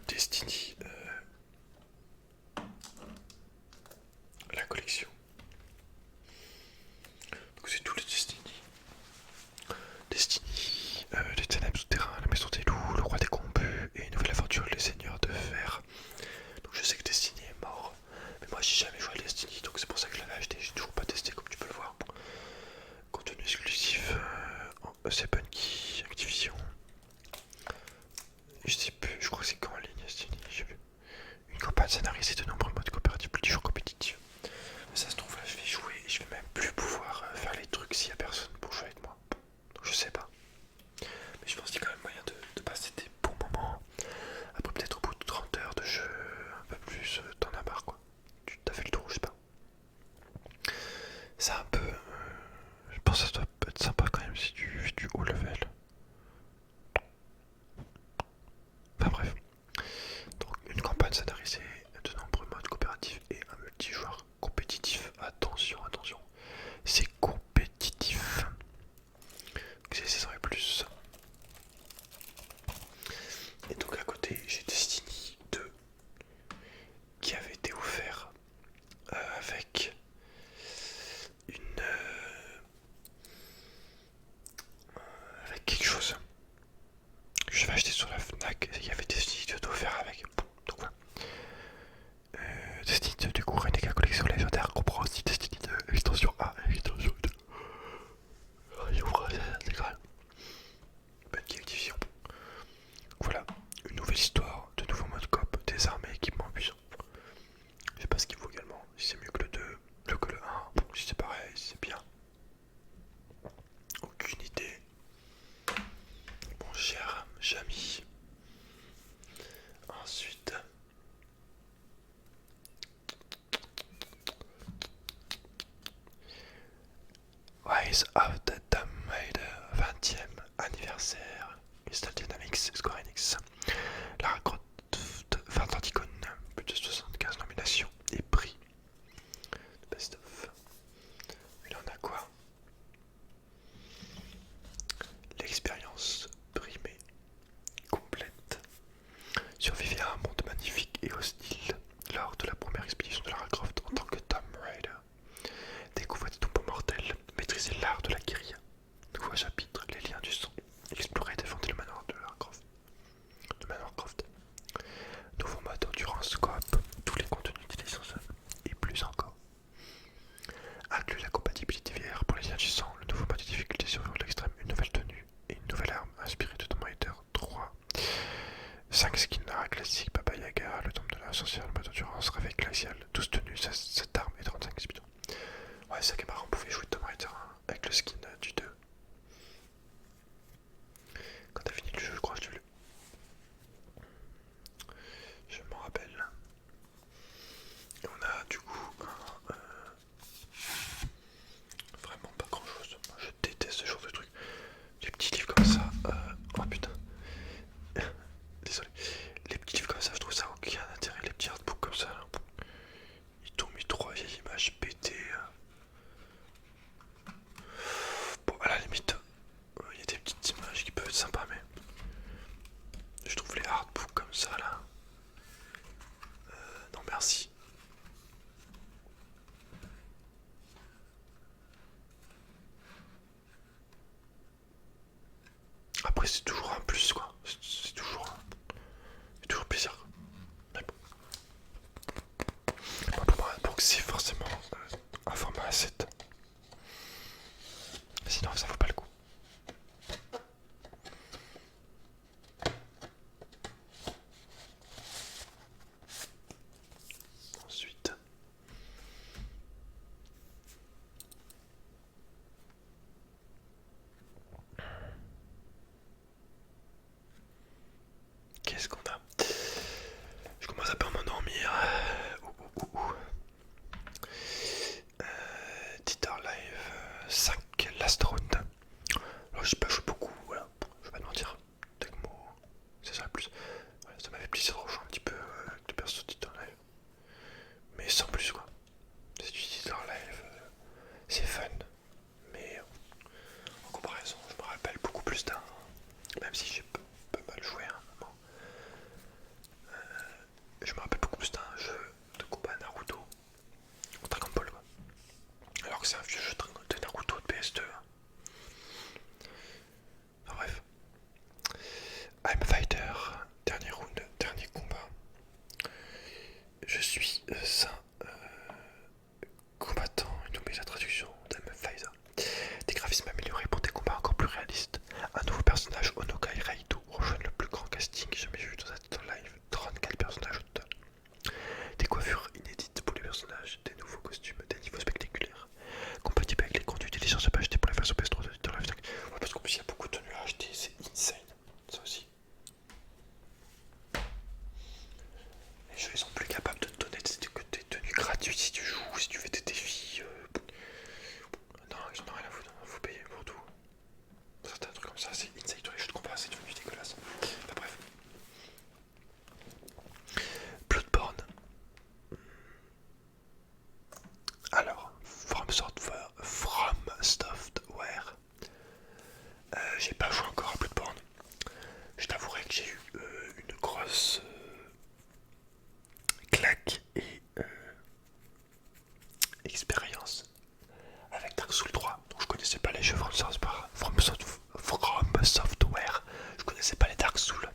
Destiny, la collection. Donc c'est tous les Destiny. Destiny, les ténèbres souterrains, la maison des loups, le roi des combus et une nouvelle aventure, les seigneurs de fer. Donc je sais que Destiny est mort, mais moi j'ai jamais joué à Destiny, donc c'est pour ça que je l'avais acheté. J'ai toujours pas testé comme tu peux le voir. Contenu exclusif, c'est Bungie, Activision. Je sais plus, je crois que c'est qu'en ligne Destiny, je sais plus. Une campagne scénarisée de nombreux modes coopératifs, plus du jour compétitif. Ça se trouve là je vais jouer et je vais même plus pouvoir faire les trucs s'il y a personne pour jouer avec moi. Donc je sais pas. Mais je pense qu'il y a quand même moyen de passer des bons moments. Après peut-être au bout de 30 heures de jeu, un peu plus, t'en as marre quoi. Tu t'as fait le tour, je sais pas. C'est un peu... je pense que ça doit être sympa quand même si tu fais du haut level. Enfin bref. Donc une campagne scénarisée, de nombreux modes coopératifs et un multijoueur compétitif. Attention, attention. C'est compétitif. C'est 16 ans et plus. Et donc à côté j'ai Destiny 2 qui avait été offert avec une avec quelque chose que je vais acheter sur la Fnac. Il y avait Destiny 2 offert avec. Donc voilà. Rise of the Tomb Raider 20e anniversaire. Crystal Dynamics, Square Enix. Lara Croft, 20 ans d'icône, plus de 75 nominations et prix. Best of. Il en a quoi? L'expérience primée, complète. Survivez à un monde magnifique et hostile lors de la première expédition de Lara Croft en tant que Tomb Raider. Découvrez des tombeaux mortels, maîtrisez l'art de la guérilla. Nouveau chapitre, les liens du sang. Explorez et défendez le manoir de Lara Croft. Nouveau mode endurance coop, tous les contenus des licences et plus encore. Inclut la compatibilité VR pour les liens du sang, le nouveau mode de difficulté sur l'extrême, une nouvelle tenue et une nouvelle arme inspirée de Tomb Raider 3. 5 skins Lara classique, Baba Yaga, le tombe de la sorcière, le mode endurance, réveil glacial, 12 tenues, 7 armes et 35 speedons. Ouais, c'est ça qui est marrant, on pouvait jouer Tomb Raider 1 avec le skin du 2. Quand t'as fini le jeu, je crois que je l'ai. Je m'en rappelle. Et on a du coup vraiment pas grand chose. Moi, je déteste ce genre de truc. Les petits livres comme ça. Oh putain. Désolé. Les petits livres comme ça, je trouve ça aucun intérêt. Les petits artbooks comme ça. Là. Ils tombent mis 3 vieilles images pétées. Bon, à la limite, il y a des petites images qui peuvent être sympas, mais je trouve les artbooks comme ça là. Non, merci. Après, c'est toujours un plus quoi. C'est toujours plaisir. Mais bon. Pour moi, donc c'est forcément un format A7. Sinon, ça vaut pas le coup. Ensuite, qu'est-ce qu'on a? Je commence à pas m'endormir. Titor Live 5 Last Round. Alors j'ai pas joué beaucoup, voilà. Je vais pas te mentir. Tecmo, c'est ça le plus. Voilà, ça m'avait plaisir de rejoindre un petit peu de perso Titor Live. Mais sans plus quoi. C'est du Titor Live, c'est fun. Mais en comparaison, je me rappelle beaucoup plus d'un. Même si j'ai pas mal joué à un moment. Je me rappelle beaucoup plus d'un jeu de combat Naruto en Dragon Ball quoi. Alors que c'est un vieux jeu de Naruto de PS2. Enfin bref. I'm Fighter, dernier round, dernier combat. Je suis saint combattant, une nouvelle traduction d'M Fighter. Des graphismes améliorés pour des combats encore plus réalistes. Un nouveau personnage, Onokai Raito, rejoint le plus grand casting jamais vu dans un live. 34 personnages au total. Des coiffures inédites pour les personnages, des nouveaux costumes, des niveaux spectaculaires. Compatible avec les contenus des licences pas acheter pour la version PS3 de la FNAC. Ouais, parce qu'en plus il y a beaucoup de tenues à acheter, c'est insane. Ça aussi. Les jeux ils sont plus capables de te donner des tenues gratuites si tu joues, si tu fais des défis. Non, ils en ont rien à foutre, faut payer pour tout. Certains trucs comme ça, c'est insane. Tous les jeux de combat, c'est devenu dégueulasse. Enfin bref. Bloodborne. Alors, From Software. J'ai pas joué encore à Bloodborne. Je t'avouerai que j'ai eu une grosse claque et expérience avec Dark Souls 3. Donc je connaissais pas les jeux From Software. Je connaissais pas les Dark Souls.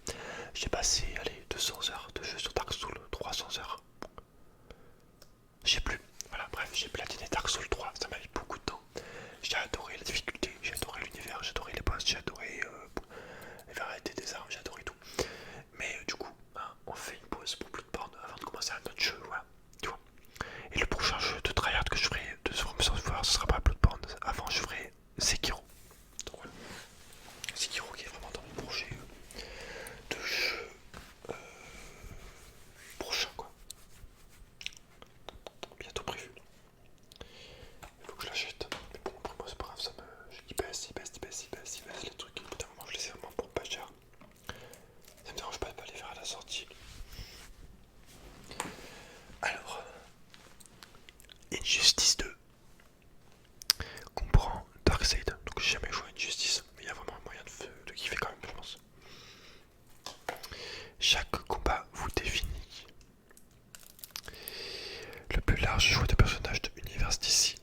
J'ai passé 200 heures de jeu sur Dark Souls, 300 heures. Je sais plus. Voilà, bref, j'ai platiné Dark Souls 3. Ça m'a mis beaucoup de temps. J'ai adoré la difficulté, j'ai adoré l'univers, j'ai adoré les boss, j'ai adoré les variétés des armes, j'ai adoré tout. Mais du coup, on fait une pause pour Bloodborne avant de commencer un autre jeu. Voilà. plus large choix de personnages de l'univers d'ici.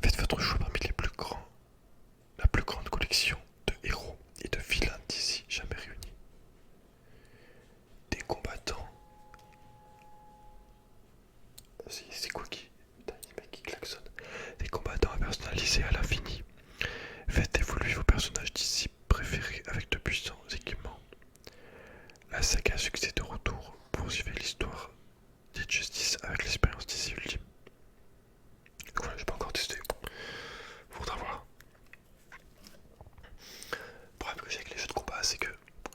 Faites votre choix parmi la plus grande collection de héros et de vilains d'ici jamais réunis. Des combattants. C'est quoi qui. Putain, il y a des mecs qui klaxonnent. Des combattants à personnaliser à l'infini. Faites évoluer vos personnages d'ici préférés avec de puissants équipements. La saga a succès de retour. Poursuivez l'histoire d'Injustice avec l'expérience d'ici ultime. Voilà, j'ai pas encore testé. Faudra voir. Le problème que j'ai avec les jeux de combat, c'est que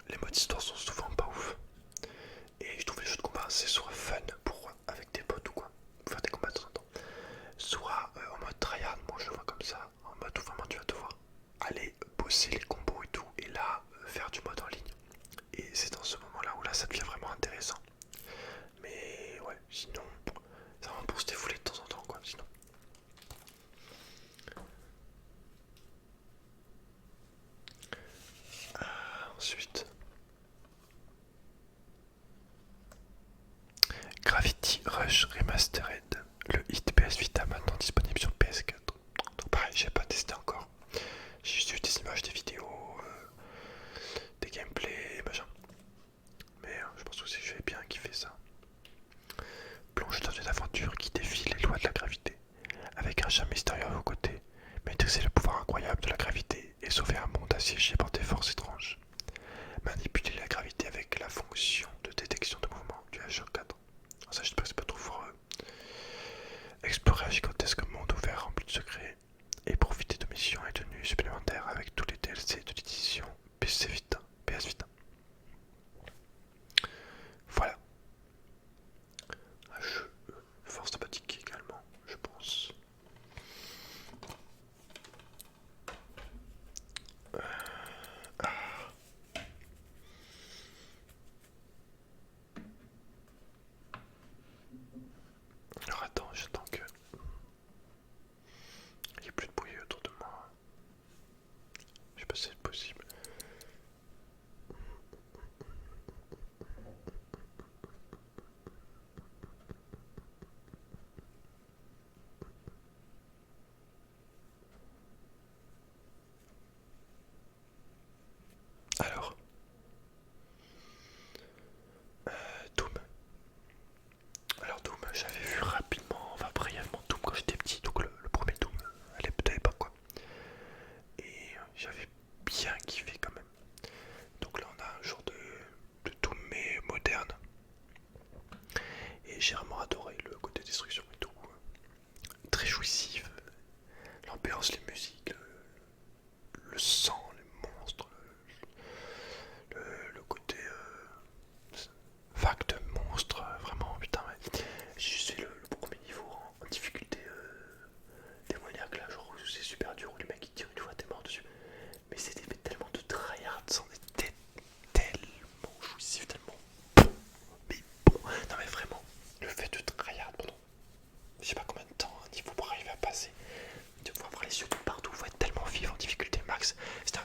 les modes histoire sont souvent pas ouf. Et je trouve les jeux de combat, c'est soit fun pour avec des potes ou quoi, pour faire des combats de temps en temps, soit en mode tryhard, moi je le vois comme ça, en mode où vraiment tu vas devoir aller bosser les combos et tout, et là faire du mode en ligne. Et c'est dans ce moment-là où là ça devient vraiment intéressant. Mais ouais, sinon, c'est vraiment pour se défouler de temps en temps quoi, sinon. Ensuite, Gravity Rush Remastered, le hit PS Vita maintenant disponible sur PS4. Donc pareil, j'ai pas testé encore. J'ai juste vu des images, des vidéos, des gameplays, machin. Mais je pense aussi que je vais bien kiffer ça. Plongez dans une aventure qui défie les lois de la gravité. Avec un chat mystérieux à vos côtés, maîtrisez le pouvoir incroyable de la gravité et sauvez un monde assiégé par des forces étranges. Manipulez la gravité avec la fonction de détection de mouvement du HO4. Ça, j'espère que c'est pas trop fort. Explorer un gigantesque monde ouvert rempli de secrets et profiter de missions et de tenues supplémentaires avec tous les DLC de l'édition PS Vita. Voilà. Un jeu fort sympathique également, je pense. Alors attends, j'attends que il n'y ait plus de bruit autour de moi. Je sais pas si c'est possible. Alors, Doom. Alors Doom, j'avais vu rapidement, enfin brièvement Doom quand j'étais petit, donc le premier Doom à l'époque quoi. Et j'avais bien kiffé quand même. Donc là on a un genre de Doom mais moderne. Et j'ai vraiment adoré le côté destruction et tout. Très jouissif. L'ambiance, les musiques, le sang, les monstres, le côté vague de monstres, vraiment putain ouais. J'ai juste fait le premier niveau en difficulté démoniaque là, genre où c'est super dur, où les mecs ils tirent une fois t'es mort dessus. Mais c'était fait tellement de tryhard, c'en était tellement jouissif, tellement bon. Mais bon, non mais vraiment, le fait de tryhard pendant je sais pas combien de temps un niveau pour arriver à passer, de pouvoir avoir les yeux partout, faut être tellement vif en difficulté max. C'était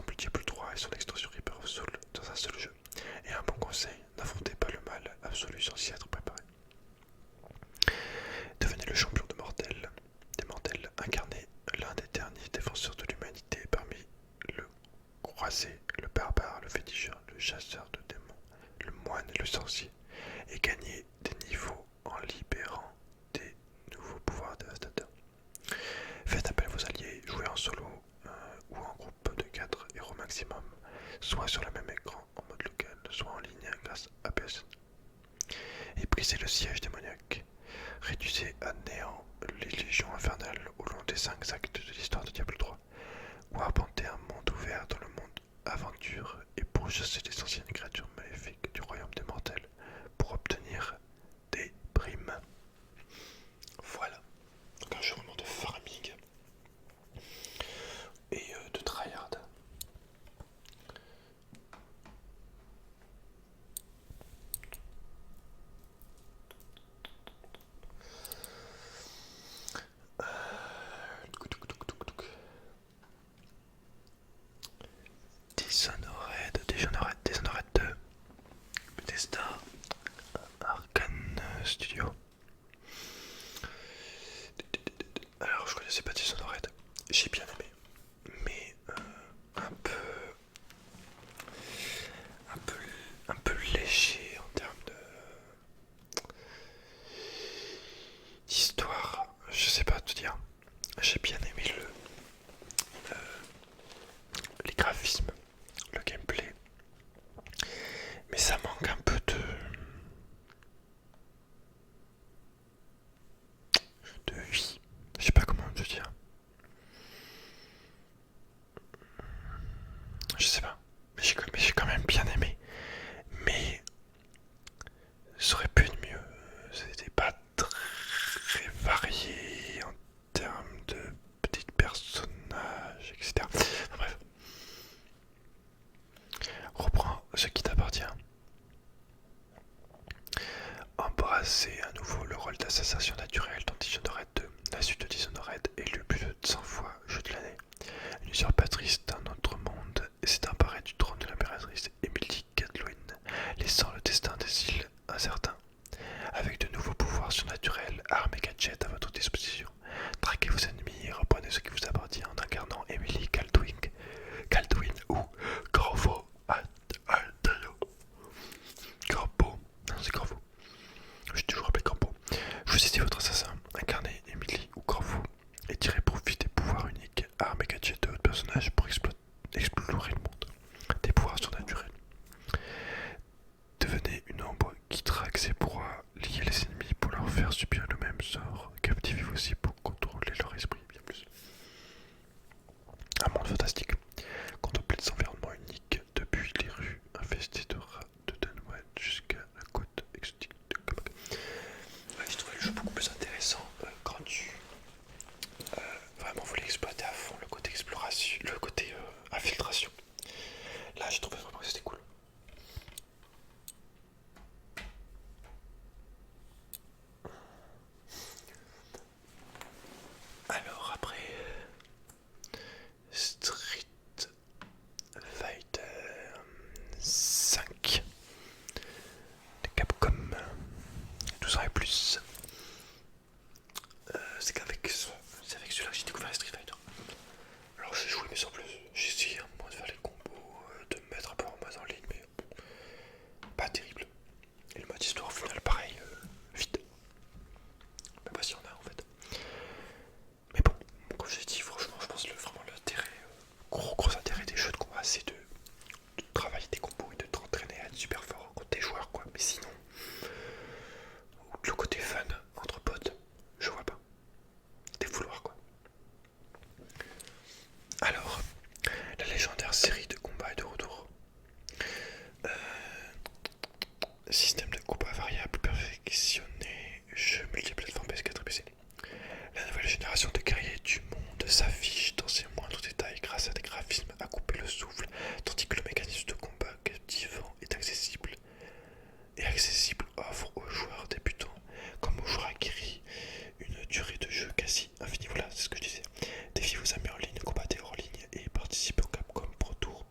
ensemble Diablo 3 et son extension Reaper of Soul dans un seul jeu. Et un bon conseil, n'affrontez pas le mal absolu sans y être préparé. Devenez le champion des mortels, incarnez l'un des derniers défenseurs de l'humanité parmi le croisé, le barbare, le féticheur, le chasseur de démons, le moine et le sorcier, et gagnez des niveaux en libérant des nouveaux pouvoirs dévastateurs. Faites appel à vos alliés, jouez en solo ou en groupe de 4 héros maximum, soit sur le même écran en mode local, soit en ligne grâce à PSN. Et brisez le siège démoniaque. Réduisez à néant les légions infernales au long des 5 actes de l'histoire de Diablo 3, ou arpentez un monde ouvert dans le monde aventure et pourchassez les anciennes créatures maléfiques du royaume des mortels pour obtenir des primes. Voilà, donc un jeu vraiment de farming et de tryhard. Dishonored 2, Bethesda, Arkane Studio. Alors je connaissais pas Dishonored, j'ai bien aimé, mais un peu léger en termes d'histoire. Je sais pas te dire. J'ai bien aimé les graphismes, le gameplay, mais ça manque un peu de vie. Je sais pas comment te dire. Je sais pas. Mais j'ai quand même bien aimé. Mais ça aurait pu être mieux. C'était pas très varié en termes de petits personnages, etc. Enfin, bref. Reprends ce qui t'appartient. Embrasser à nouveau le rôle d'assassination naturelle dans Dishonored 2. La suite de Dishonored élu plus de 100 fois jeu de l'année. Une usurpatrice d'un autre monde et s'est emparée du trône de l'impératrice Emily Gadloin, laissant le destin des îles incertain. Avec de nouveaux pouvoirs surnaturels, armes et gadgets à votre disposition, traquez vos ennemis et reprenez ce qui vous appartient en incarnant Emily Kaldwin ou Corvo Altalo. Corpo, non c'est Corvo. Je suis toujours appelé Corpo. Choisissez votre assassin, incarnez Emily ou Corvo et tirez profit des pouvoirs uniques, armes et gadgets de votre personnage pour explorer le monde. Des pouvoirs surnaturels. Devenez une ombre qui traque ses proies, liez les ennemis pour leur faire subir le même sort, captivez-vous aussi pour contrôler leur esprit bien plus. Un monde fantastique. Contemplez des environnements uniques, depuis les rues infestées de rats de Dunwich jusqu'à la côte exotique de Kabak. Ouais, je trouvais le jeu beaucoup plus intéressant quand tu vraiment voulais exploiter à fond le côté exploration, le côté infiltration. Là, j'ai trouvé vraiment que c'était cool. Alors après Street Fighter 5 de Capcom 12 ans et plus, c'est avec celui-là que j'ai découvert Street Fighter. Alors j'ai joué mais sans plus, j'ai essayé un moment de faire les combos, de me mettre un peu en mode en ligne, mais pas terrible. Et le mode histoire au final pareil, vite. Même pas si on a en fait. Mais bon, comme je l'ai dit, franchement je pense que vraiment l'intérêt, gros intérêt des jeux de combat, c'est de travailler tes combos et de t'entraîner à être super fort contre tes joueurs quoi. Mais sinon, le côté fun entre potes, je vois pas. Des fouloirs quoi. Alors, la légendaire série de combat est de retour. Système de combat variable perfectionné, jeu multiplateforme PS4 et PC. La nouvelle génération de guerriers du monde s'affiche dans ses moindres détails grâce à des graphismes à couper le souffle, tandis que le mécanisme de combat captivant est accessible offre aux joueurs débutants comme aux joueurs acquis une durée de jeu quasi infinie. Voilà, c'est ce que je disais. Défiez vos amis en ligne, combattez hors ligne et participez au Capcom Pro Tour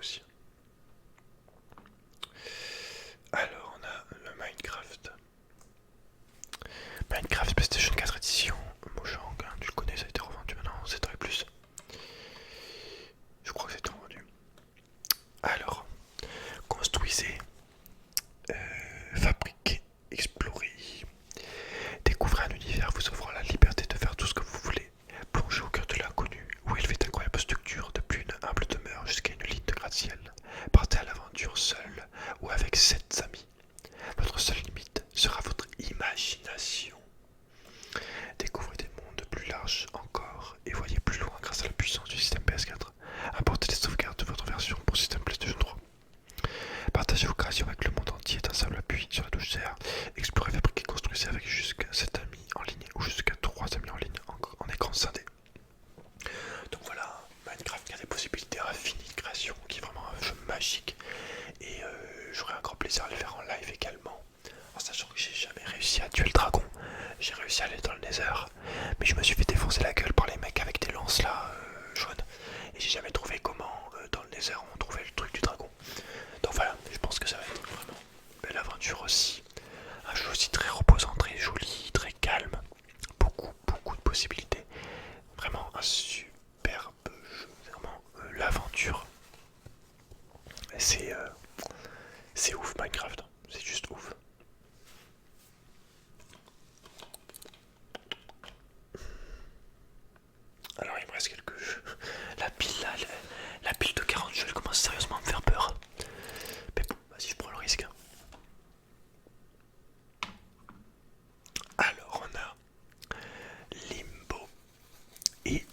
aussi. Alors on a le Minecraft. Minecraft PlayStation 4 édition. Mojang, hein, tu le connais, ça a été revendu maintenant, c'est très plus. Je crois que c'est revendu. Alors, construisez, fabriquez, explorez. Découvrez un univers vous offrant la liberté de faire tout ce que vous voulez. Plongez au cœur de l'inconnu, où élevez d'incroyables structures, depuis une humble demeure jusqu'à une ligne de gratte-ciel. Partez à l'aventure seul ou avec 7 amis. Votre seule limite sera votre imagination. Découvrez des mondes plus larges encore et voyez plus loin grâce à la puissance du système PS4. Importez les sauvegardes de votre version pour système PlayStation 3. Partagez vos créations avec le monde entier d'un seul appui sur la touche R. Explorez, fabriquez, construisez avec jusqu'à 7 amis en ligne ou jusqu'à 3 amis en ligne en écran scindé. Donc voilà, Minecraft, il y a des possibilités infinies de création, qui est vraiment un jeu magique. Et j'aurai un grand plaisir à le faire en live également. En sachant que j'ai jamais réussi à tuer le dragon. J'ai réussi à aller dans le Nether, mais je me suis fait défoncer la gueule par les mecs avec des lances là, jaunes. Et j'ai jamais trouvé comment dans le Nether on trouvait le truc du dragon. Donc voilà, je pense que ça va être vraiment une belle aventure aussi. Un jeu aussi très reposant, très joli, très calme. Beaucoup de possibilités. Vraiment un superbe jeu. C'est vraiment l'aventure. C'est ouf Minecraft, c'est juste ouf. Alors il me reste quelques jeux. La pile là, la pile de 40 jeux, elle commence sérieusement à me faire peur. Mais bon, vas-y, je prends le risque. Alors on a Limbo et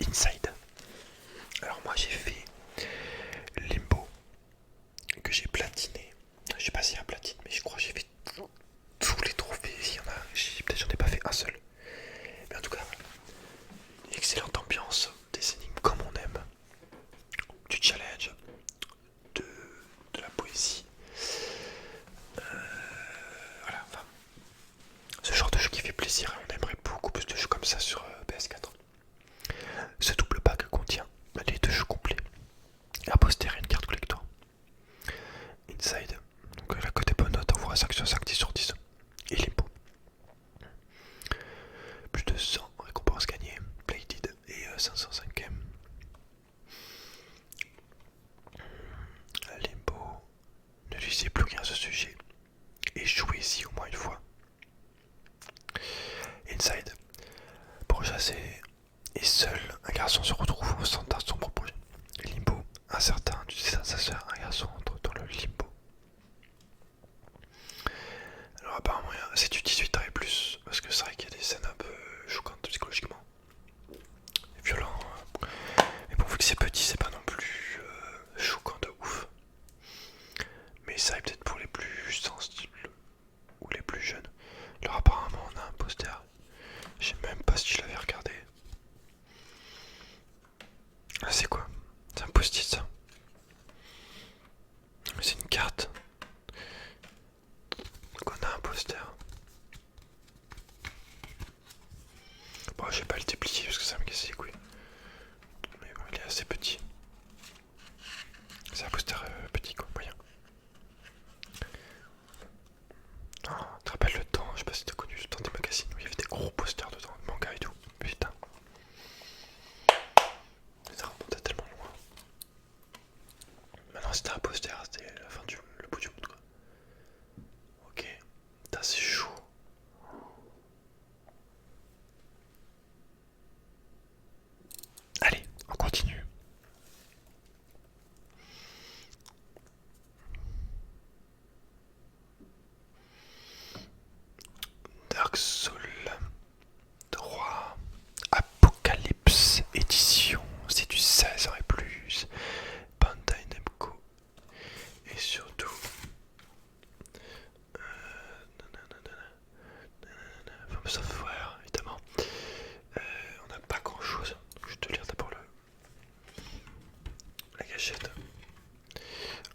Inside. Alors moi j'ai fait Limbo que j'ai platiné. Je sais pas s'il y a un platine, mais je crois que j'ai fait tous les trophées. Il y en a, peut-être j'en ai pas fait un seul. Mais en tout cas, excellente ambiance, des énigmes comme on aime, du challenge, de la poésie. Voilà, enfin, ce genre de jeu qui fait plaisir et on aimerait beaucoup plus de jeux comme ça sur PS4. Ce double pack contient les 2 jeux complets, un poster et une carte collector. Inside, donc la cote est bonne note, on voit 5 sur 5, 10 sur 10. Et Limbo, plus de 100 récompenses gagnées, Plated et 505M. Limbo, ne lisez plus rien à ce sujet et jouez-y au moins une fois. Inside, pour chasser et seul un garçon se retrouve au centre d'un sombre projet. Limbo, incertain du destin de sa sœur, un garçon entre dans le limbo. Alors apparemment c'est du 18 ans et plus, parce que c'est vrai qu'il y a des scènes un peu choquantes psychologiquement. Violent. Mais bon, vu que c'est petit, c'est pas non plus choquant de ouf. Mais ça est peut-être pour les plus sensibles ou les plus jeunes. Alors apparemment on a un poster. Je sais même pas si je l'avais regardé. Ah c'est quoi? C'est un post-it ça. C'est une carte. Donc on a un poster. Bon je vais pas le déplier parce que ça me casse les couilles. Mais bon, il est assez petit. C'est un poster petit quoi, moyen. Oh, tu te rappelles le temps, je sais pas si t'as connu le temps des magazines où il y avait des gros posters dedans, de manga et tout. Putain. Ça remontait tellement loin. Maintenant c'était un poster, c'était la fin le bout du monde quoi. Ok. Putain c'est chaud. Allez, on continue. Dark Souls 3 Apocalypse édition, c'est du 16 ans et plus. Bandai Namco. Et surtout From Software évidemment. On n'a pas grand chose. Je vais te lire d'abord la gâchette.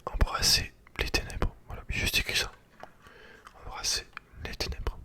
Embrasser les ténèbres. Voilà, juste écrit ça. Embrasser les ténèbres.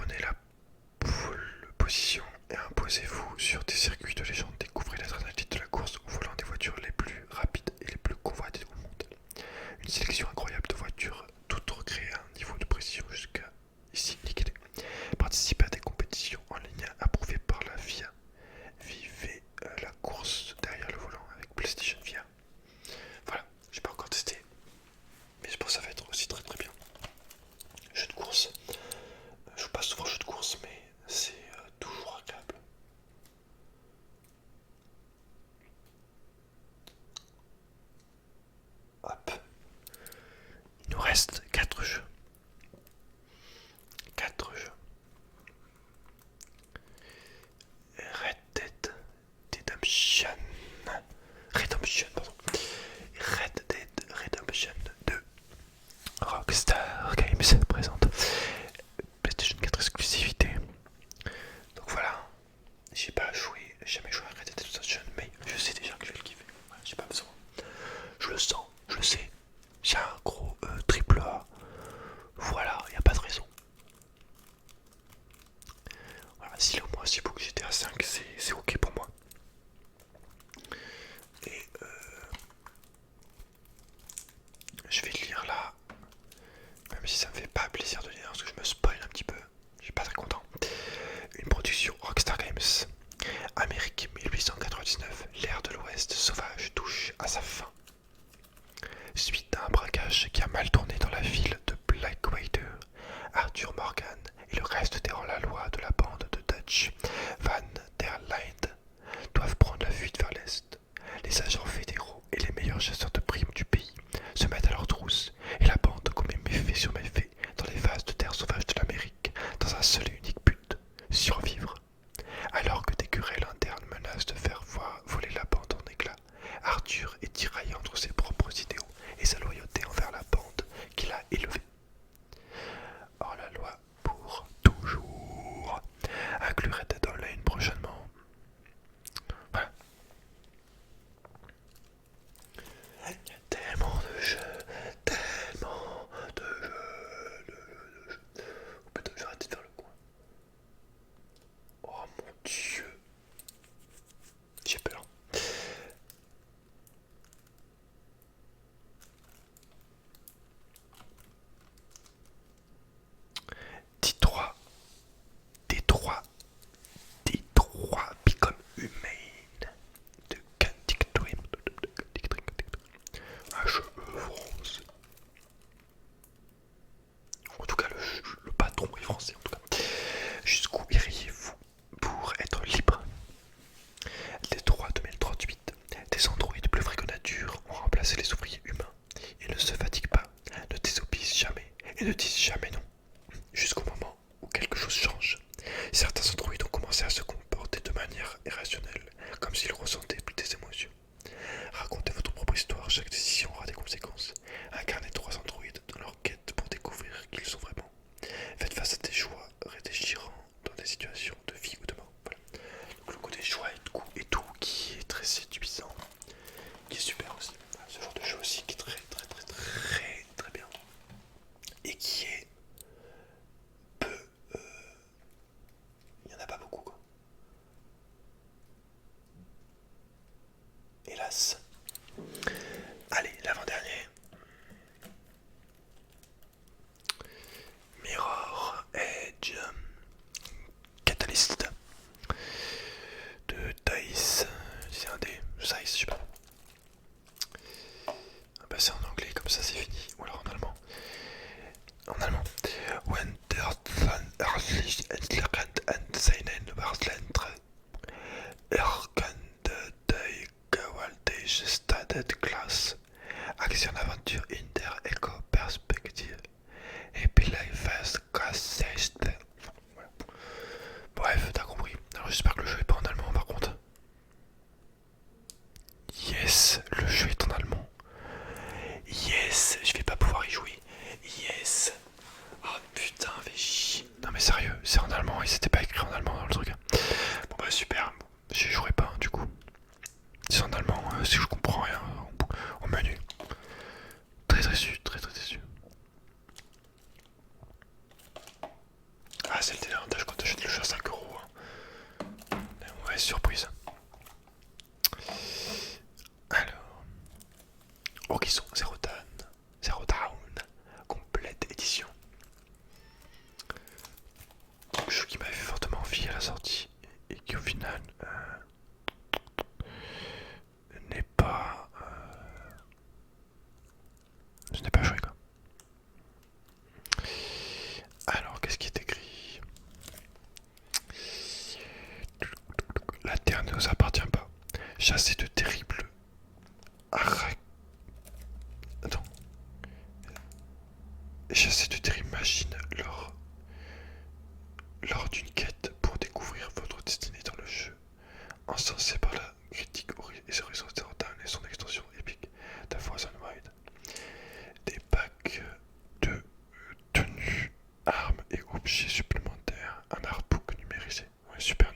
Prenez la pole position et imposez-vous sur des circuits de légende. Découvrez l'adrénaline de la course au volant des voitures les plus rapides et les plus convoitées au monde. Une sélection incroyable de voitures, toutes recréées à un niveau de précision jusqu'à ici liquidé. Participez à des compétitions en ligne approuvées par la FIA. Vivez la course derrière le volant avec PlayStation VR. Voilà, j'ai pas encore testé, mais je pense que ça va être aussi très très bien. Jeu de course, je joue pas souvent au jeu de course, mais c'est toujours agréable. Hop, il nous reste 4 jeux. 4 jeux. Red Dead Redemption. Pardon. Red Dead Redemption 2. Rockstar Games présente PlayStation 4 exclusivité. Donc voilà, j'ai pas jamais joué à Red Dead Redemption, mais je sais déjà que je vais le kiffer. Voilà, j'ai pas besoin. Je le sens, je le sais. C'est un gros triple A. Voilà, y a pas de raison. Voilà, s'il est au moins aussi beau que GTA 5, c'est ok pour moi. Et je vais le lire là, même si ça me fait pas plaisir de lire parce que je me spoil un petit peu. Je suis pas très content. Une production Rockstar Games. Amérique 1899, l'ère de l'Ouest sauvage touche à sa fin. Suite à un braquage qui a mal tourné dans la ville de Blackwater, Arthur Morgan et le reste des hors-la-loi de la bande de Dutch Van der Linde doivent prendre la fuite vers l'Est. Les agents fédéraux et les meilleurs chasseurs de primes du pays se mettent à leur trousse et la bande commet méfait sur méfait dans les vastes terres sauvages de l'Amérique dans un seul et unique but, survivre. Alors que des querelles internes menacent de faire voler la bande en éclats, Arthur est tiraillé entre ses propres idéaux et sa loyauté envers la bande qu'il a élevée. Hors la loi pour toujours. Inclus Red Dead Online prochainement. Voilà. Il y a tellement de jeux, tellement de jeux. Oh putain, je vais arrêter de faire le coin. Oh mon dieu. J'ai peur. Détroit, Become Human de Quantic Dream. Un jeu France. En tout cas, le patron est français. En tout cas, jusqu'où iriez-vous pour être libre? Détroit 2038. Des androïdes plus vrais que nature ont remplacé les ouvriers humains. Ils ne se fatiguent pas, ne désobéissent jamais et ne disent jamais non. Jusqu'au moment où quelque chose change. Certains androïdes ont commencé à se comporter de manière irrationnelle, comme s'ils ressentaient plus des émotions. Racontez votre propre histoire, chaque décision aura des conséquences. Incarnez 3 androïdes dans leur quête pour découvrir qui ils sont vraiment. Faites face à des choix déchirants dans des situations de vie ou de mort. Voilà. Donc le côté choix et tout qui est très séduisant, qui est super aussi. Voilà, ce genre de jeu aussi qui est très bien. Et qui est peu... il n'y en a pas beaucoup quoi. Hélas. Allez, l'avant-dernier. Mirror Edge Catalyst de Dice. C'est un des Dice, je sais pas. Ah bah c'est en anglais, comme ça c'est fini. Ou alors en allemand. En allemand. When der Sun ersich entlernt and seinen Warsländer erkannte die gewaltige Stadt Action Aventure in der Eco-Perspective. Et puis là, il fait voilà. Bref, t'as compris. Alors j'espère que le jeu est pas en allemand par contre. Yes, le jeu est en allemand. Yes, je vais pas pouvoir y jouer. Yes. Oh putain, fais chier. Non mais sérieux, c'est en allemand et c'était pas écrit en allemand dans le truc. Bon bah super, j'y jouerai pas du coup. C'est en allemand, si je comprends rien au menu. Très déçu, très déçu. Ah c'est le délire. t'achètes le jeu à 5€. Ouais, surprise. Alors, Horizon Zero Dawn, complète édition. Un jeu qui m'avait fortement envie à la sortie et qui au final n'est pas... je n'ai pas joué quoi. Alors, qu'est-ce qui est écrit? La terre ne nous appartient pas. Chasser de terribles Attends. Chasser de terribles machines lors d'une quête pour découvrir votre destinée dans le jeu. Encensé par la critique Horizon Zero Dawn et son extension épique The Frozen Wild. Des packs de tenues, armes et objets supplémentaires. Un artbook numérisé. Ouais, super